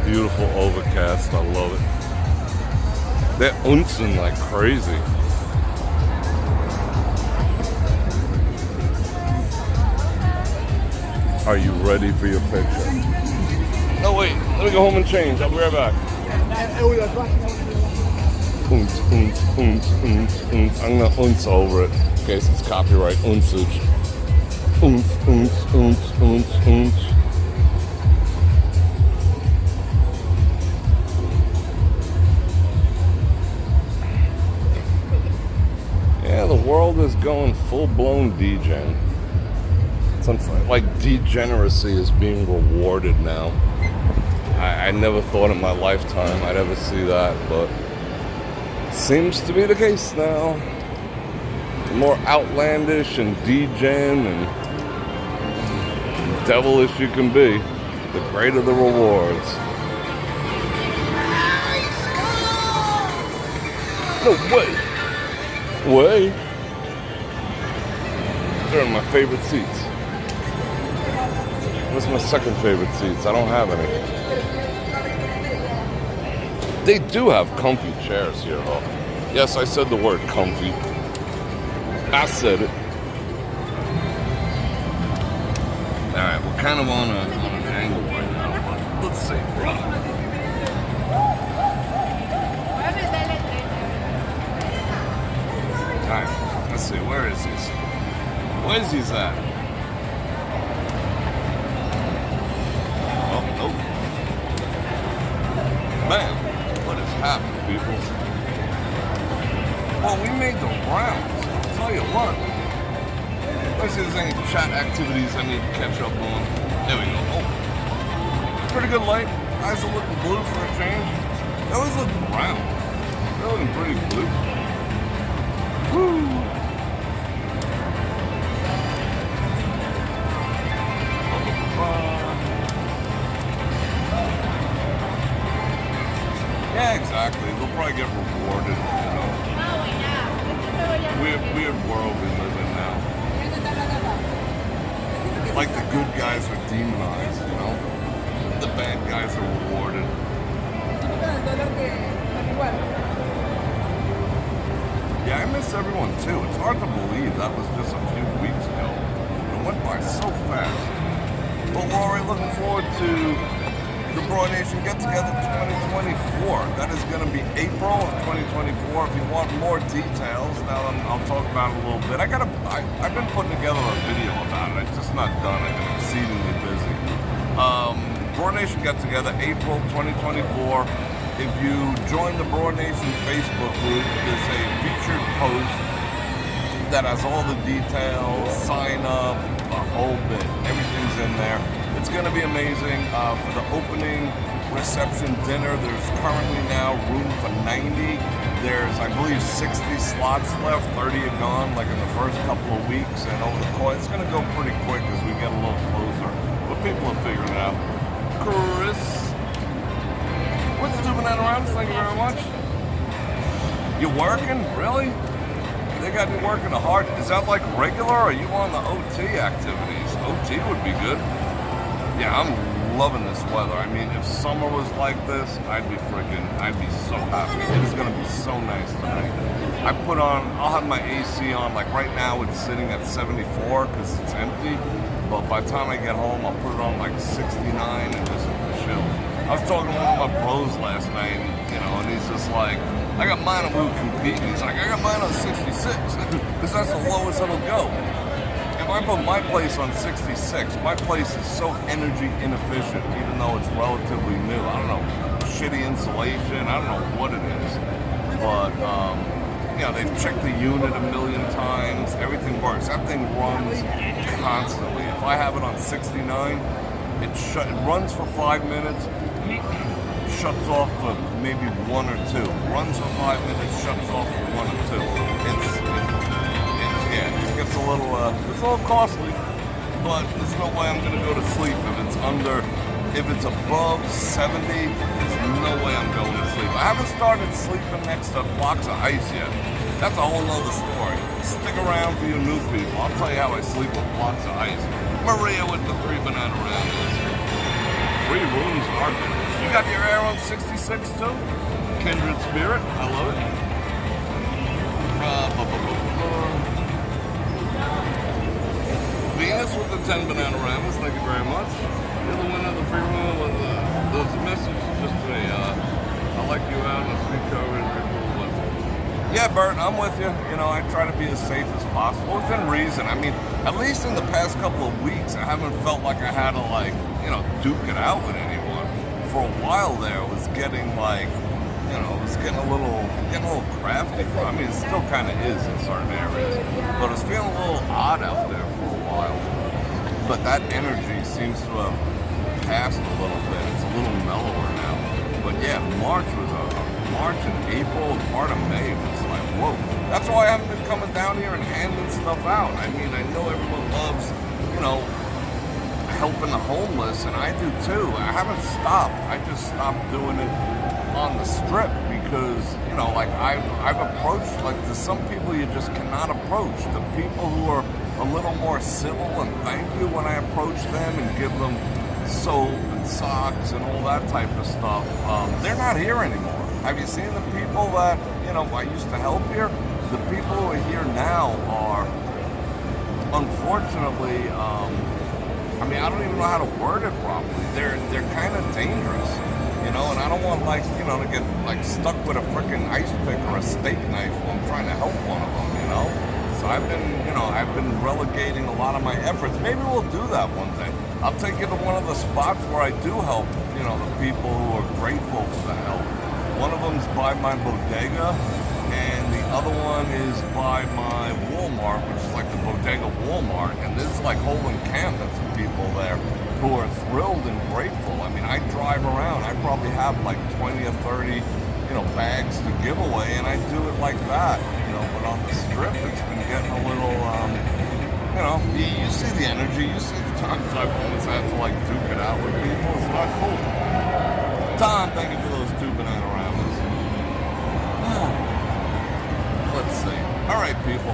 Beautiful overcast. I love it. They're unzing like crazy. Are you ready for your picture? No, wait. Let me go home and change. I'll be right back. I'm gonna unce over it in case it's copyright unsage. Unce. Yeah, the world is going full-blown degen. Something like degeneracy is being rewarded now. I never thought in my lifetime I'd ever see that, but seems to be the case now. The more outlandish and degen and devilish you can be, the greater the rewards. No way! Way! They're in my favorite seats. What's my second favorite seats? I don't have any. They do have comfy chairs here, though. Yes, I said the word comfy. I said it. Alright, we're kind of on an angle right now, but let's see. Alright, let's see. Where is he? Where's he at? Oh, nope. Man, what has happened, people? Well, we made the rounds. I'll tell you what. Let's see if there's any chat activities I need to catch up on. There we go. Oh, it's pretty good light. Eyes are looking blue for a change. They always look brown. They're looking pretty blue. Woo! Yeah, exactly. They'll probably get rewarded, you know. Weird world we live in now. Like the good guys are demonized, you know? The bad guys are rewarded. Yeah, I miss everyone too. It's hard to believe that was just a few weeks ago. It went by so fast. But we're already looking forward to the Bror Nation Get Together 2024. That is going to be April of 2024. If you want more details, now I'll talk about it a little bit. I've been putting together a video about it. It's just not done. I've been exceedingly busy. Bror Nation Get Together, April 2024. If you join the Bror Nation Facebook group, there's a featured post that has all the details, sign up, the whole bit. Everything's in there. It's going to be amazing. For the opening reception dinner, there's currently now room for 90. There's, I believe, 60 slots left. 30 are gone, like in the first couple of weeks. And over the course, it's going to go pretty quick as we get a little closer. But people are figuring it out. Chris, what's doing that around? Thank you very much. You working? Really? They got you working hard. Is that like regular, or are you on the OT activities? OT would be good. Yeah, I'm loving this weather. I mean, if summer was like this, I'd be so happy. It is gonna be so nice tonight. I'll have my AC on, like right now it's sitting at 74 because it's empty. But by the time I get home, I'll put it on like 69 and just chill. I was talking to one of my bros last night, and he's just like, I got mine on, we were competing. He's like, I got mine on 66 because that's the lowest it'll go. If I put my place on 66, my place is so energy inefficient, even though it's relatively new. I don't know, shitty insulation, I don't know what it is. But, they've checked the unit a million times, everything works. That thing runs constantly. If I have it on 69, it runs for 5 minutes, shuts off for maybe 1 or 2. Runs for 5 minutes, shuts off for 1 or 2. It gets a little costly, but there's no way I'm gonna go to sleep if it's above 70, there's no way I'm going to sleep. I haven't started sleeping next to blocks of ice yet. That's a whole nother story. Stick around for you new people. I'll tell you how I sleep with blocks of ice. Maria with the 3 banana rounds. 3 rooms are good. You got your air on 66 too? Kindred Spirit, I love it. Being Dennis with the 10 Bananagramas. Thank you very much. You're the winner of the free room with those messages just today. I like you out in the street coverage. Yeah, Bert, I'm with you. You know, I try to be as safe as possible within reason. I mean, at least in the past couple of weeks, I haven't felt like I had to, like, you know, duke it out with anyone. For a while there, it was getting like, you know, it was getting a little crafty. I mean, it still kind of is in certain areas, but it's feeling a little odd out there for a while. But that energy seems to have passed a little bit. It's a little mellower now. But yeah, March and April, and part of May was like, whoa. That's why I haven't been coming down here and handing stuff out. I mean, I know everyone loves, you know, helping the homeless, and I do too. I haven't stopped. I just stopped doing it on the strip because, you know, like I've approached, like, there's some people you just cannot approach. The people who are a little more civil and thank you when I approach them and give them soap and socks and all that type of stuff, they're not here anymore. Have you seen the people that, you know, I used to help here? The people who are here now are, unfortunately, I mean, I don't even know how to word it properly. They're kind of dangerous, you know, and I don't want, like, you know, to get, like, stuck with a freaking ice pick or a steak knife when I'm trying to help one of them, you know? So I've been relegating a lot of my efforts. Maybe we'll do that one day. I'll take you to one of the spots where I do help, you know, the people who are grateful for the help. One of them's by my bodega, and the other one is by my Walmart, which is like the bodega Walmart, and there's like holding cabinets of people there who are thrilled and grateful. I mean, I drive around, I probably have like 20 or 30, you know, bags to give away, and I do it like that, you know, but on the strip, it's been getting a little, you know, you see the energy, you see the times I've always had to like duke it out with people. It's not cool. Tom, thank you for those 2 Bananagramas. Let's see. All right, people.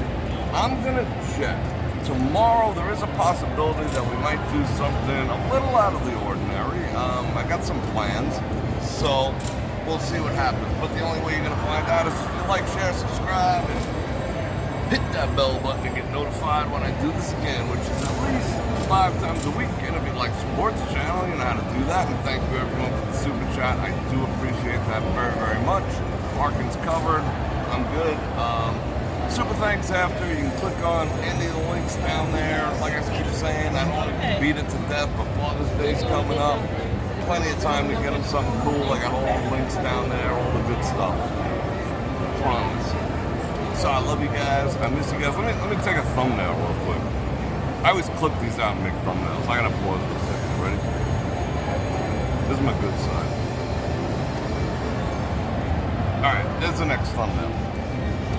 I'm going to check. Tomorrow, there is a possibility that we might do something a little out of the ordinary. I got some plans, so we'll see what happens. But the only way you're going to find out is if you like, share, subscribe, and hit that bell button to get notified when I do this again, which is at least 5 times a week. And if you like sports channel, you know how to do that. And thank you, everyone, for the super chat. I do appreciate that very, very much. Parking's covered. I'm good. Super thanks after. You can click on any of the links down there. Like I keep saying, I don't want to beat it to death, but Father's Day's coming up. Plenty of time to get them something cool. I got all the links down there, all the good stuff. Promise. So I love you guys. I miss you guys. Let me take a thumbnail real quick. I always clip these out and make thumbnails. I gotta pause for a second. Ready? This is my good side. Alright, there's the next thumbnail.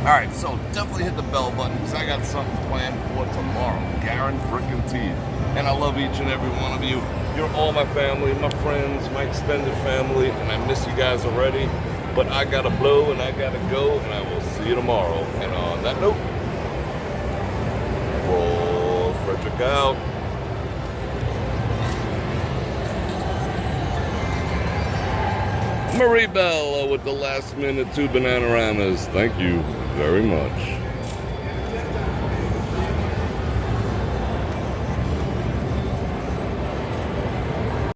Alright, so definitely hit the bell button because I got something planned for tomorrow. Guaranteed. And I love each and every one of you. You're all my family, my friends, my extended family, and I miss you guys already. But I gotta blow and I gotta go, and I will see you tomorrow. And on that note, Bror Fredrik out. Marie Bella with the last minute 2 Bananagramas. Thank you very much.